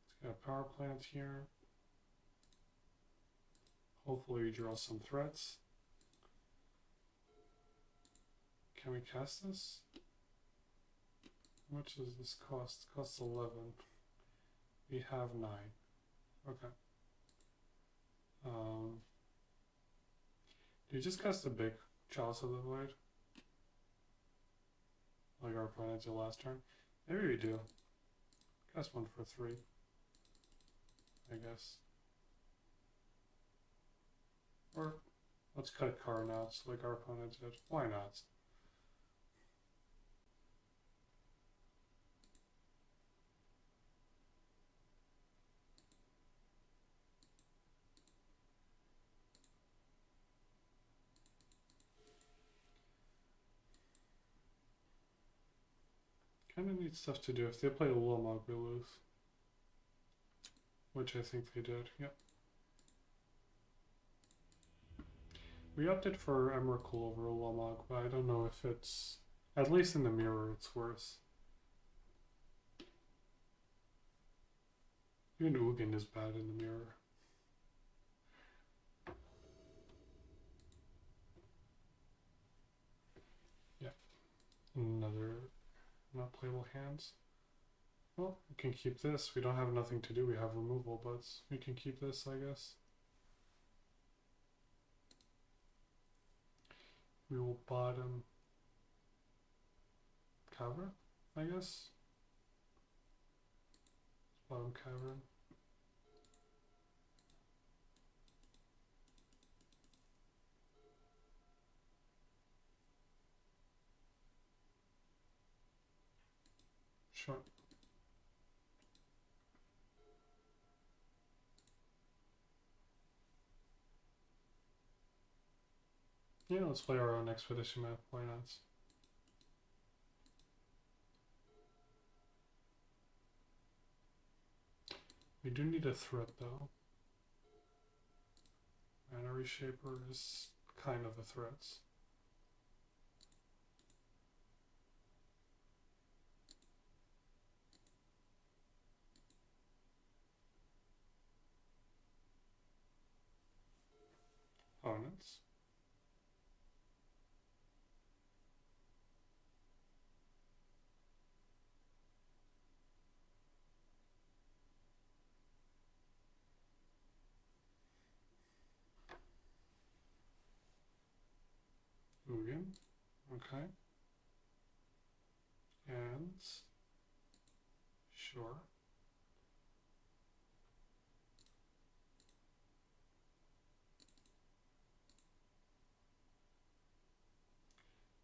Let's get a power plant here. Hopefully we draw some threats. Can we cast this? How much does this cost? It costs 11. We have 9. Okay. Do you just cast a big Chalice of the Void? Like our opponent did last turn? Maybe we do. Cast one for 3. I guess. Or let's cut Karn out like our opponent did. Why not? Kind of neat stuff to do. If they play a Lomog, we lose. Which I think they did, yep. We opted for Emrakul over Lomog, but I don't know if it's... At least in the mirror, it's worse. Even Ugin is bad in the mirror. Yeah. Another not playable hands. Well, we can keep this. We don't have nothing to do. We have removal, but we can keep this, I guess. We will bottom Cavern, I guess. Bottom Cavern. Sure. Yeah, let's play our own expedition map. Why not? We do need a threat though. Mana Reshaper is kind of a threat. Opponents. Ugin. Okay. And sure.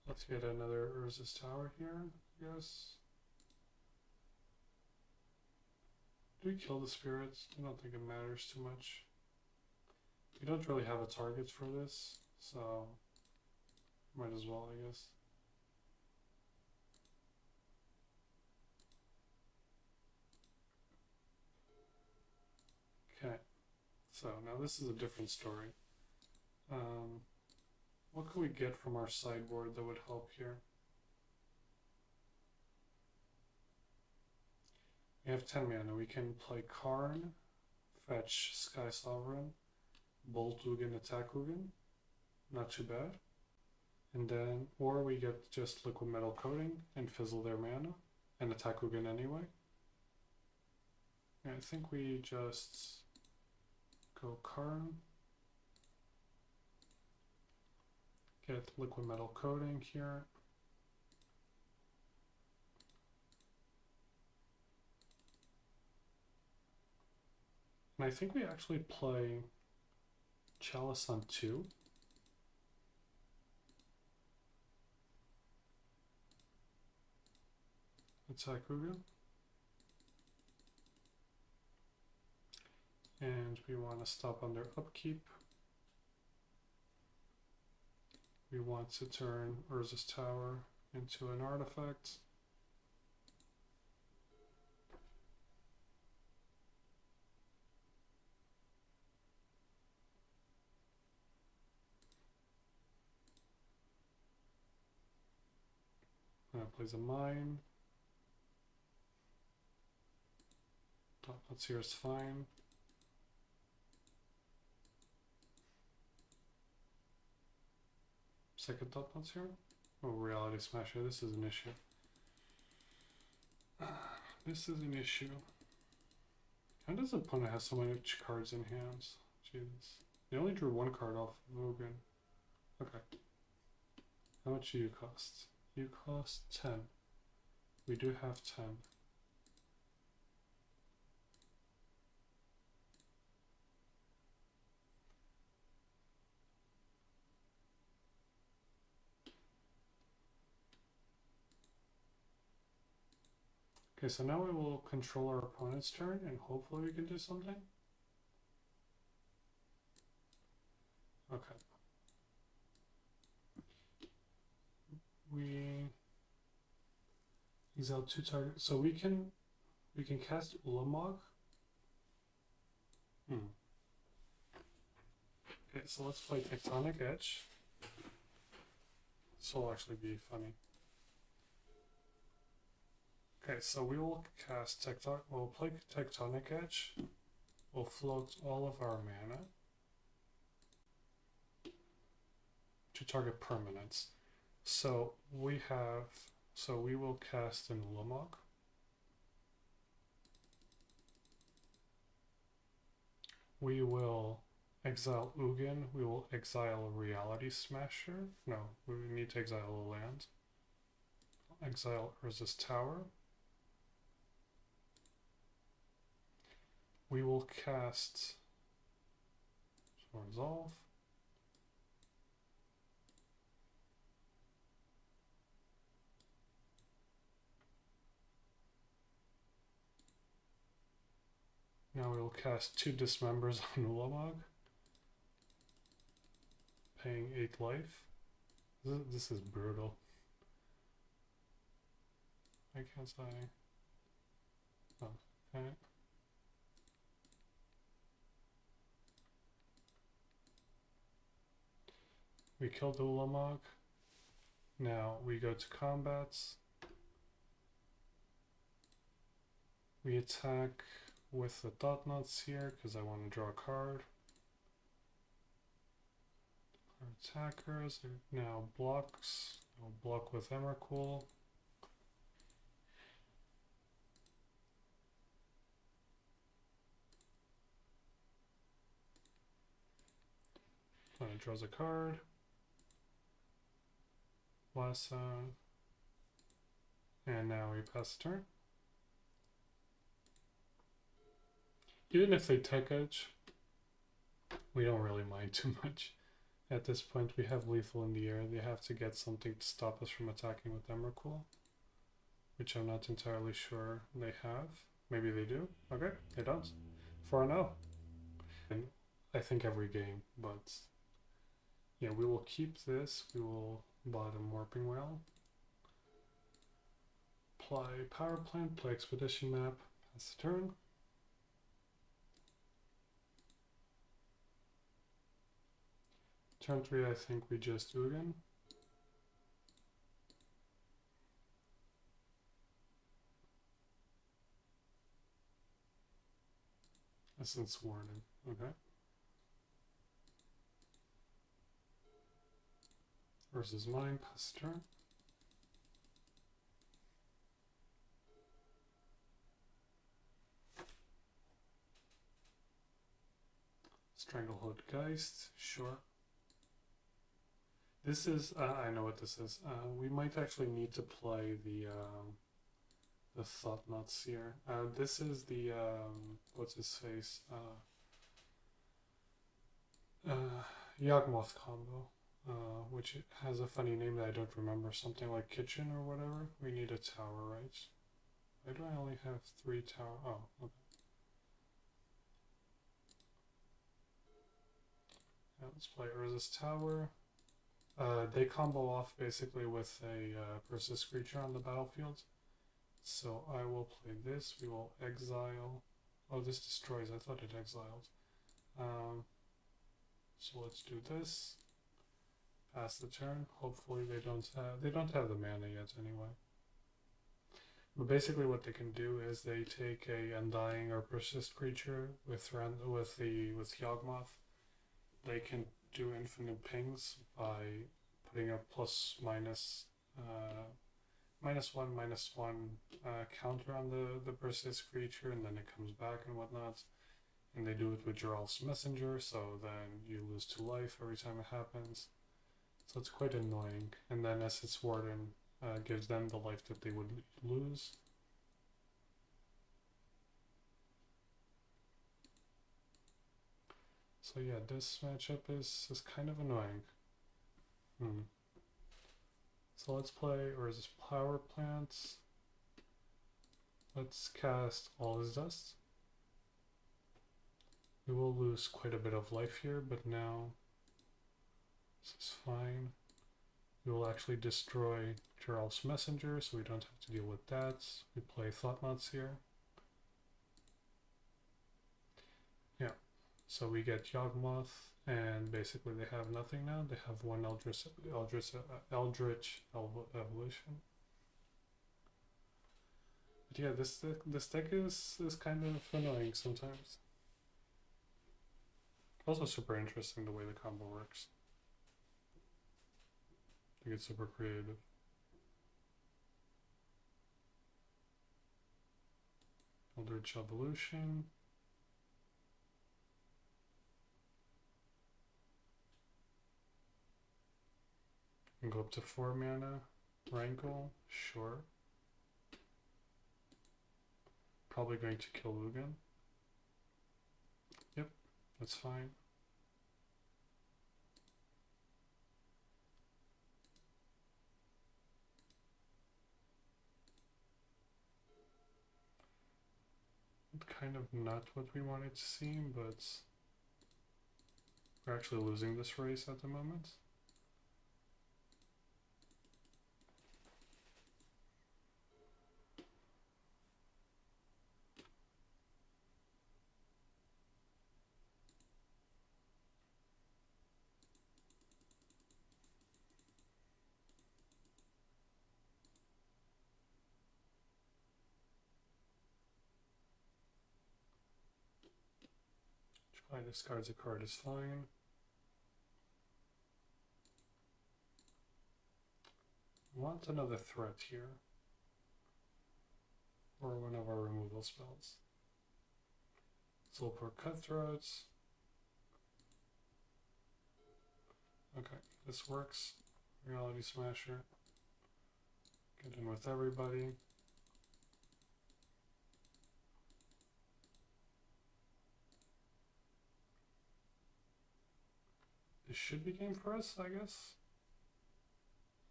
Let's get another Urza's Tower here, I guess. Do we kill the spirits? I don't think it matters too much. We don't really have a target for this, so might as well, I guess. Okay, so now this is a different story. What can we get from our sideboard that would help here? We have 10 mana. We can play Karn, fetch Sky Sovereign, Bolt Ugin, attack Ugin. Not too bad. And then, or we get just Liquid Metal Coating and fizzle their mana and attack Ugin anyway. And I think we just go Karn, get Liquid Metal Coating here. And I think we actually play Chalice on 2. Attack Ugin. And we want to stop on their upkeep. We want to turn Urza's Tower into an artifact. Plays a mine. Let's here is fine. Second thought notes here. Oh, Reality Smasher, this is an issue. This is an issue. How does the opponent have so many cards in hands? Jesus. They only drew 1 card off of Ugin. Okay. How much do you cost? You cost 10. We do have 10. Okay, so now we will control our opponent's turn and hopefully we can do something. Okay. We exile 2 targets. So we can cast Ulamog. Okay, so let's play Tectonic Edge. This will actually be funny. Okay, so we will cast we'll play Tectonic Edge. We'll float all of our mana to target permanents. So we will cast an Ulamog. We will exile Ugin. We will exile Reality Smasher. No, we need to exile a land. Exile Urza's Tower. We will cast Resolve. Now we will cast 2 Dismembers on Ulamog, paying 8 life. This is brutal. Why can't I? Oh, okay. We killed Ulamog. Now we go to combats. We attack with the dot nuts here because I want to draw a card. Our attackers are now blocks. I'll block with Emrakul. Opponent draws a card. Blast zone. And now we pass the turn. Even if they tech edge, we don't really mind too much. At this point, we have lethal in the air. They have to get something to stop us from attacking with Emrakul, which I'm not entirely sure they have. Maybe they do. Okay, they don't. 4-0. And I think every game, but yeah, we will keep this. We will bottom Warping Whale. Play Power Plant, play Expedition Map, pass the turn. Turn 3, I think we just Ugin. Essence Warden. Okay. Versus mine, pass turn. Stranglehold Geist, sure. This is, I know what this is. We might actually need to play the Thought-Knot Seer. This is the, what's his face? Yawgmoth combo, which has a funny name that I don't remember. Something like Kitchen or whatever. We need a tower, right? Why do I only have 3 tower? Oh, okay. Yeah, let's play Urza's Tower. They combo off basically with a persist creature on the battlefield. So I will play this. We will exile. Oh, this destroys. I thought it exiled. So let's do this. Pass the turn. Hopefully they don't have the mana yet anyway. But basically what they can do is they take a Undying or persist creature with Yawgmoth. They can do infinite pings by putting a -1/-1 counter on the persist creature, and then it comes back and whatnot. And they do it with Geralf's Messenger, so then you lose 2 life every time it happens. So it's quite annoying. And then Essence Warden gives them the life that they would lose. So yeah, this matchup is kind of annoying. So let's play, or is this Power Plants? Let's cast All Is Dust. We will lose quite a bit of life here, but now this is fine. We will actually destroy Geralf's Messenger, so we don't have to deal with that. We play Thought-Knots here. Yeah, so we get Yawgmoth, and basically they have nothing now. They have 1 Eldritch Evolution. But yeah, this deck is kind of annoying sometimes. Also super interesting the way the combo works. I think it's super creative. Eldritch Evolution. And go up to 4 mana. Rankle, sure. Probably going to kill Lugan. Yep, that's fine. Kind of not what we wanted to see, but we're actually losing this race at the moment. Try discards a card is fine. Want another threat here, or one of our removal spells. Soulport Cutthroats. Okay, this works. Reality Smasher. Get in with everybody. This should be game for us, I guess.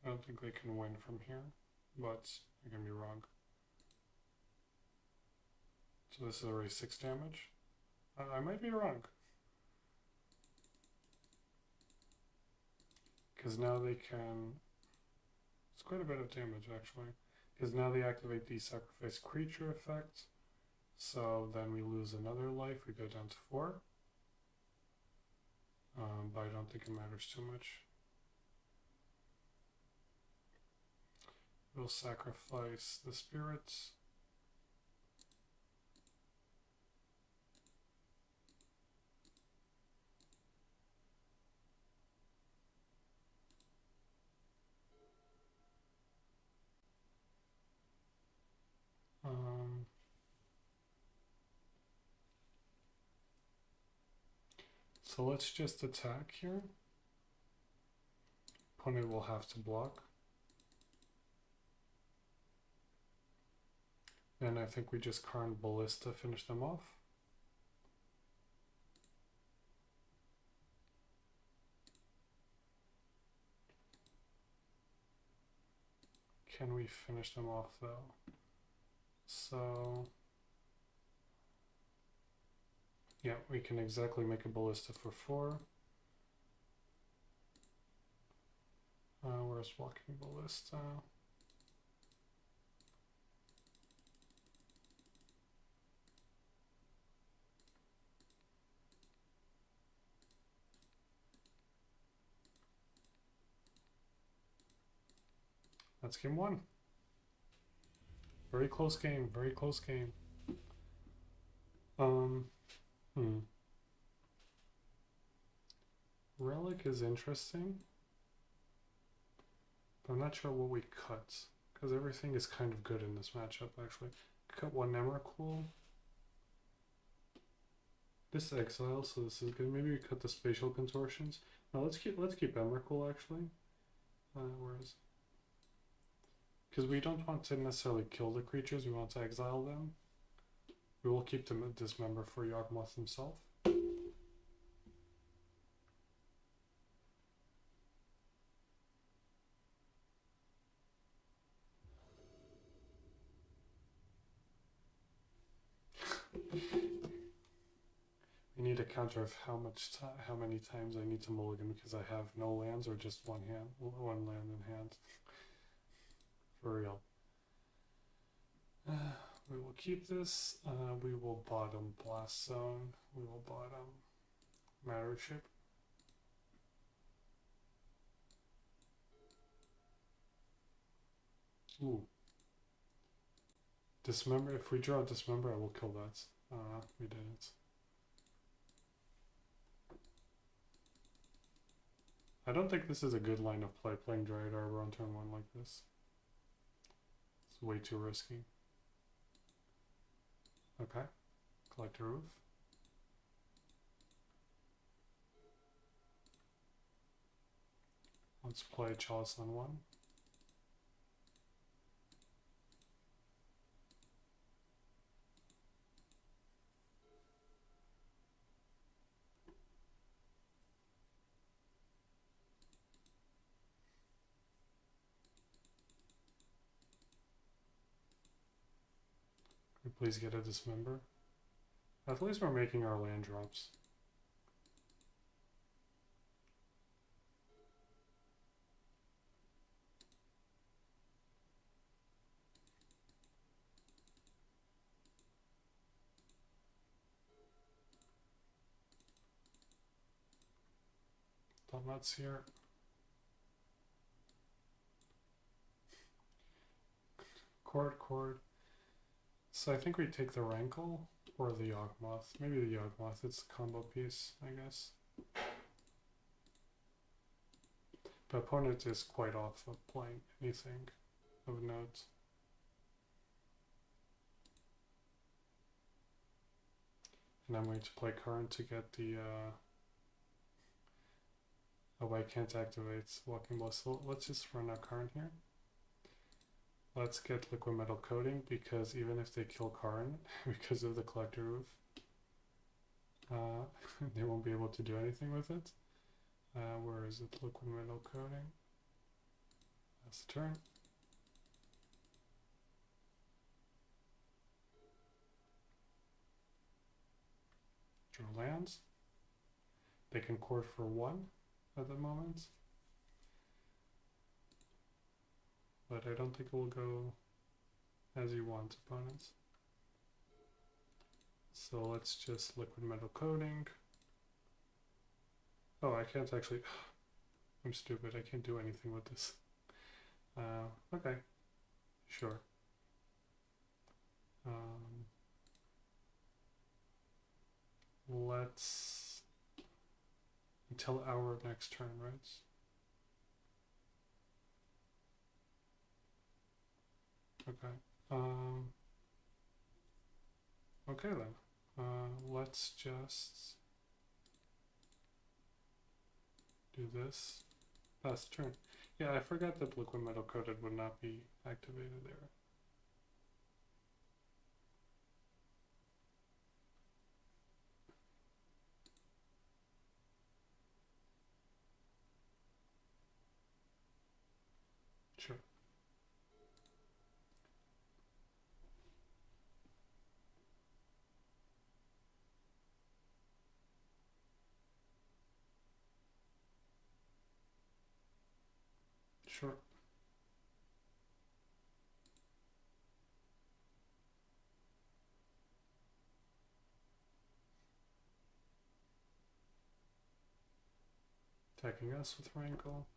I don't think they can win from here, but I can be wrong. So this is already 6 damage. I might be wrong. Because now they can... It's quite a bit of damage, actually. Because now they activate the sacrifice creature effect. So then we lose another life. We go down to 4. But I don't think it matters too much. We'll sacrifice the spirits. So let's just attack here. Opponent will have to block. And I think we just Karn Ballista finish them off. Can we finish them off though? So yeah, we can exactly make a Ballista for 4. Where's Walking Ballista? That's game 1. Very close game, very close game. Relic is interesting. But I'm not sure what we cut, because everything is kind of good in this matchup actually. Cut 1 Emrakul. This exile, so this is good. Maybe we cut the spatial contortions. No, let's keep Emrakul actually. Where is it? Because we don't want to necessarily kill the creatures, we want to exile them. We will keep them dismember for Yawgmoth himself. We need a counter of how many times I need to mulligan because I have no lands or just one land in hand. For real. We will keep this. We will bottom Blast Zone. We will bottom Matter Chip. Ooh. Dismember. If we draw Dismember, I will kill that. We didn't. I don't think this is a good line of play, playing Dryad Arbor on turn 1 like this. It's way too risky. Okay, Collector Roof. Let's play Chalice on 1. Please get a Dismember. At least we're making our land drops. Nuts here. Chord. So I think we take the Rankle or the Yawgmoth. Maybe the Yawgmoth, it's a combo piece, I guess. But opponent is quite off of playing anything of note. And I'm going to play Current to get the oh, I can't activate Walking Ball, so let's just run our Karn here. Let's get Liquid Metal Coating, because even if they kill Karn, because of the Collector Roof, they won't be able to do anything with it. Where is it? Liquid Metal Coating. That's the turn. Draw lands. They can court for 1 at the moment. But I don't think it will go as you want, opponents. So let's just Liquid Metal Coating. Oh, I can't actually... I'm stupid, I can't do anything with this. Okay, sure. Let's... until our next turn, right? Okay. Okay then. Let's just do this. Pass the turn. Yeah, I forgot that liquid metal coated would not be activated there. Sure. Sure. Attacking us with Rankle.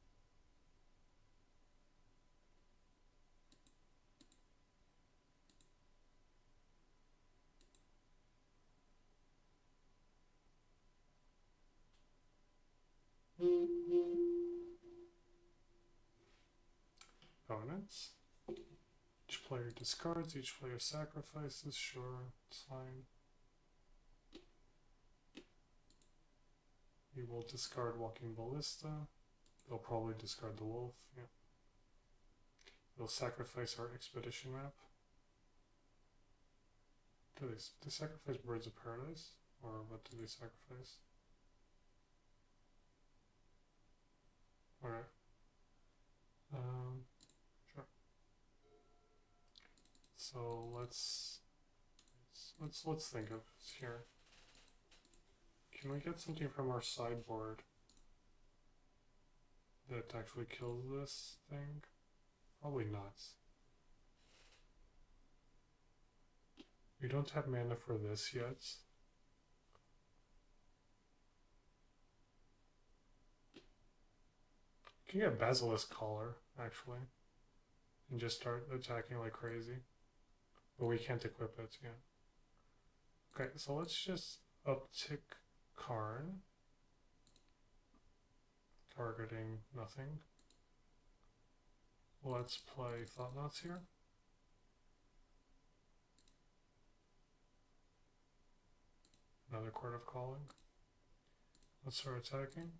Opponents. Each player discards, each player sacrifices. Sure, it's fine. We will discard Walking Ballista. They'll probably discard the Wolf. Yeah. They'll sacrifice our Expedition map. Do they sacrifice Birds of Paradise? Or what do they sacrifice? Alright. Sure. So let's think of this here. Can we get something from our sideboard that actually kills this thing? Probably not. We don't have mana for this yet. We can get Basilisk Collar, actually, and just start attacking like crazy. But we can't equip it, yeah. Okay, so let's just uptick Karn. Targeting nothing. Let's play Thought-Knots here. Another Court of Calling. Let's start attacking.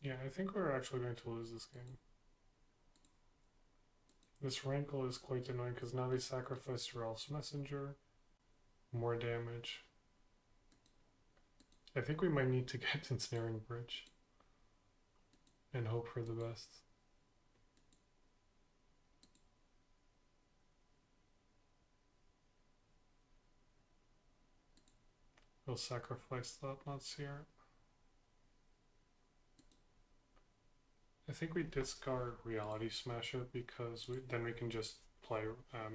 Yeah, I think we're actually going to lose this game. This Rankle is quite annoying because now they sacrifice your Elf's Messenger. More damage. I think we might need to get Ensnaring Bridge. And hope for the best. We'll sacrifice Thought-Knots here. I think we discard Reality Smasher because then we can just play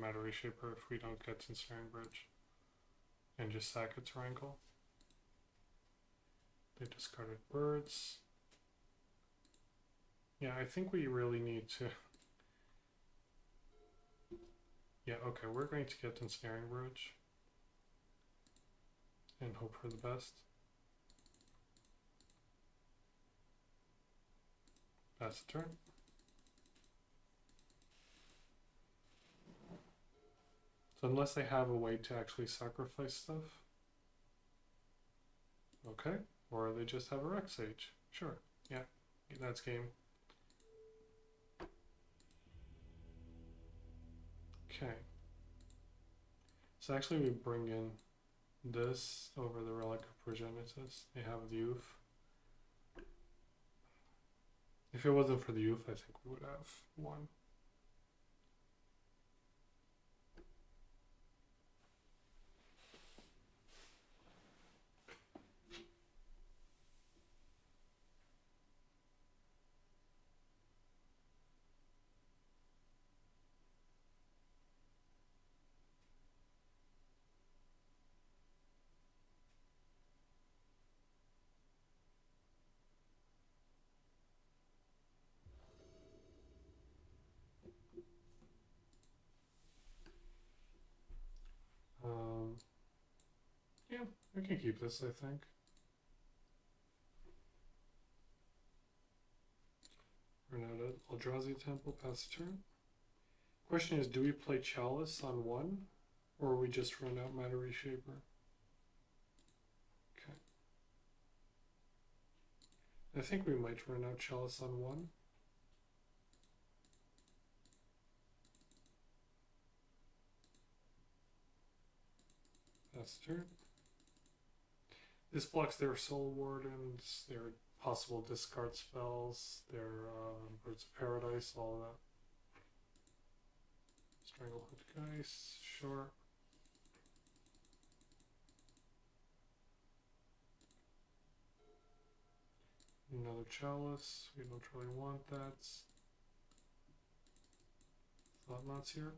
Matter Reshaper if we don't get Ensnaring Bridge. And just sack it to Rankle. They discarded Birds. Yeah, I think we really need to... Yeah, okay, we're going to get Ensnaring Bridge. And hope for the best. That's the turn. So unless they have a way to actually sacrifice stuff. Okay, or they just have a Rex Sage. Sure, yeah, that's game. Okay. So actually we bring in this over the Relic of Progenitus. They have the Youth. If it wasn't for the Youth, I think we would have won. Yeah, we can keep this, I think. Eldrazi Temple, pass the turn. Question is, do we play Chalice on 1? Or we just run out Matter Reshaper? Okay. I think we might run out Chalice on 1. Pass the turn. This blocks their Soul Wardens, their possible discard spells, their Birds of Paradise, all of that. Stranglehood Geist, sure. Another Chalice, we don't really want that. Thought Knots here.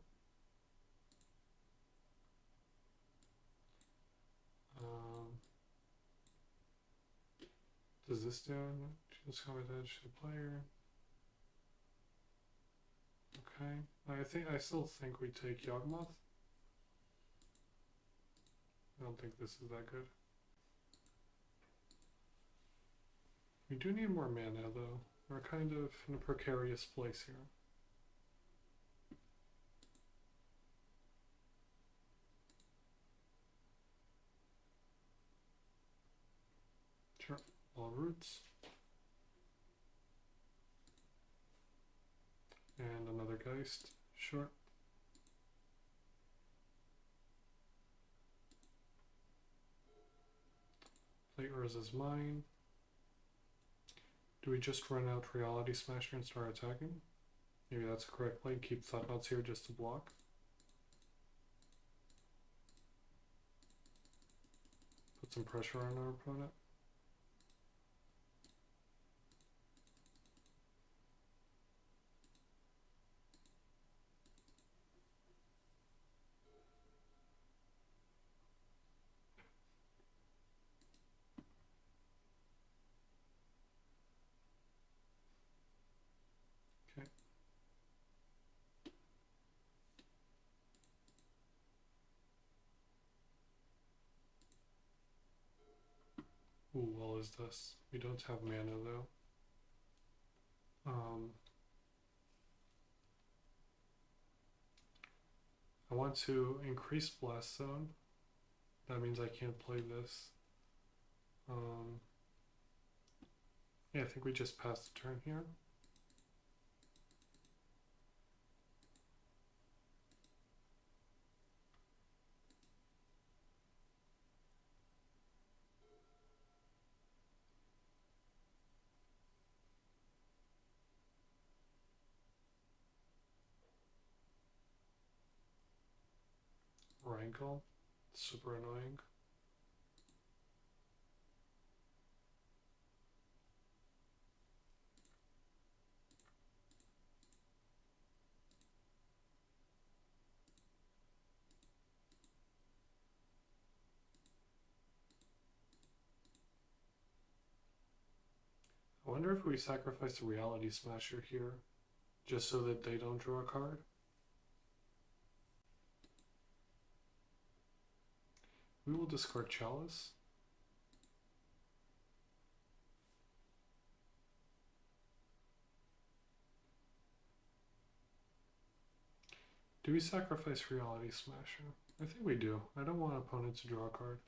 Does this do? Choose combat edge to the player. Okay. I still think we take Yawgmoth. I don't think this is that good. We do need more mana though. We're kind of in a precarious place here. Sure. All roots. And another Geist. Sure. Play Urza's Mine. Do we just run out Reality Smasher and start attacking? Maybe that's a correct play. Keep Thought Knots here just to block. Put some pressure on our opponent. Ooh, well is this. We don't have mana though. I want to increase Blast Zone. That means I can't play this. Yeah, I think we just pass the turn here. Rankle, super annoying. I wonder if we sacrifice the Reality Smasher here, just so that they don't draw a card. We will discard Chalice. Do we sacrifice Reality Smasher? I think we do. I don't want opponent to draw a card.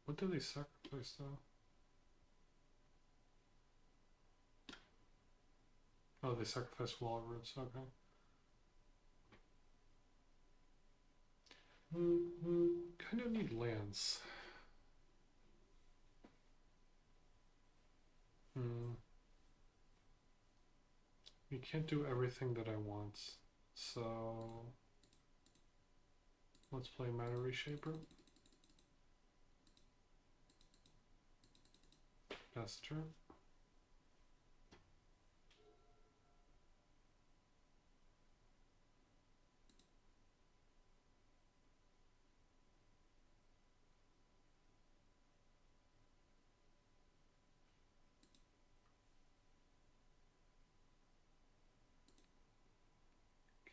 What do they sacrifice though? Oh, they sacrifice Wall Roots, okay. Kind of need lands. We can't do everything that I want, so let's play Matter Reshaper. Pass the turn.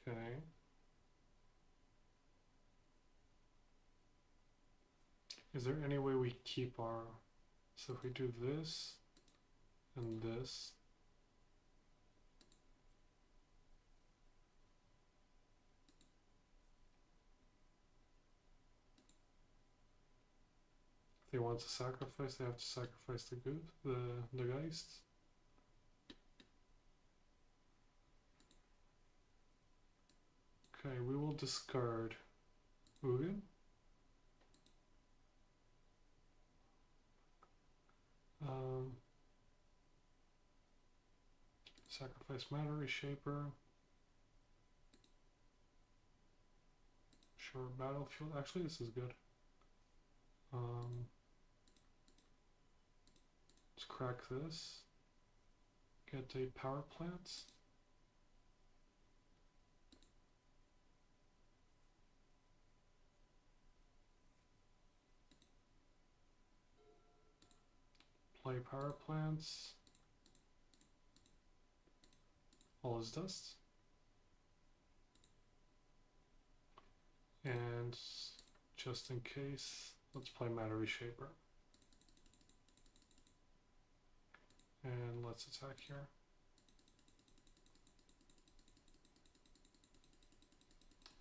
Okay. Is there any way we keep our... So if we do this, and this. If they want to sacrifice, they have to sacrifice the Geist. Okay, we will discard Ugin. Sacrifice Matter Reshaper. Sure, Battlefield. Actually, this is good. Let's crack this. Get a power plant. Play power plants. All is dust. And just in case, let's play Matter Reshaper. And let's attack here.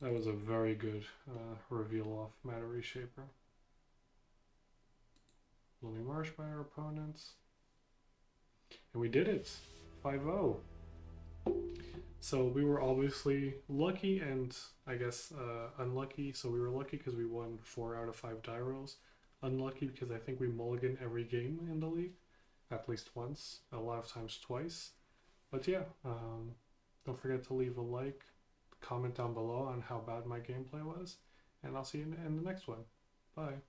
That was a very good reveal off Matter Reshaper. Lonely Marsh by our opponents. And we did it! 5-0. So we were obviously lucky and I guess unlucky. So we were lucky because we won 4 out of 5 die rolls. Unlucky because I think we mulligan every game in the league. At least once. A lot of times twice. But yeah, don't forget to leave a like. Comment down below on how bad my gameplay was. And I'll see you in the next one. Bye.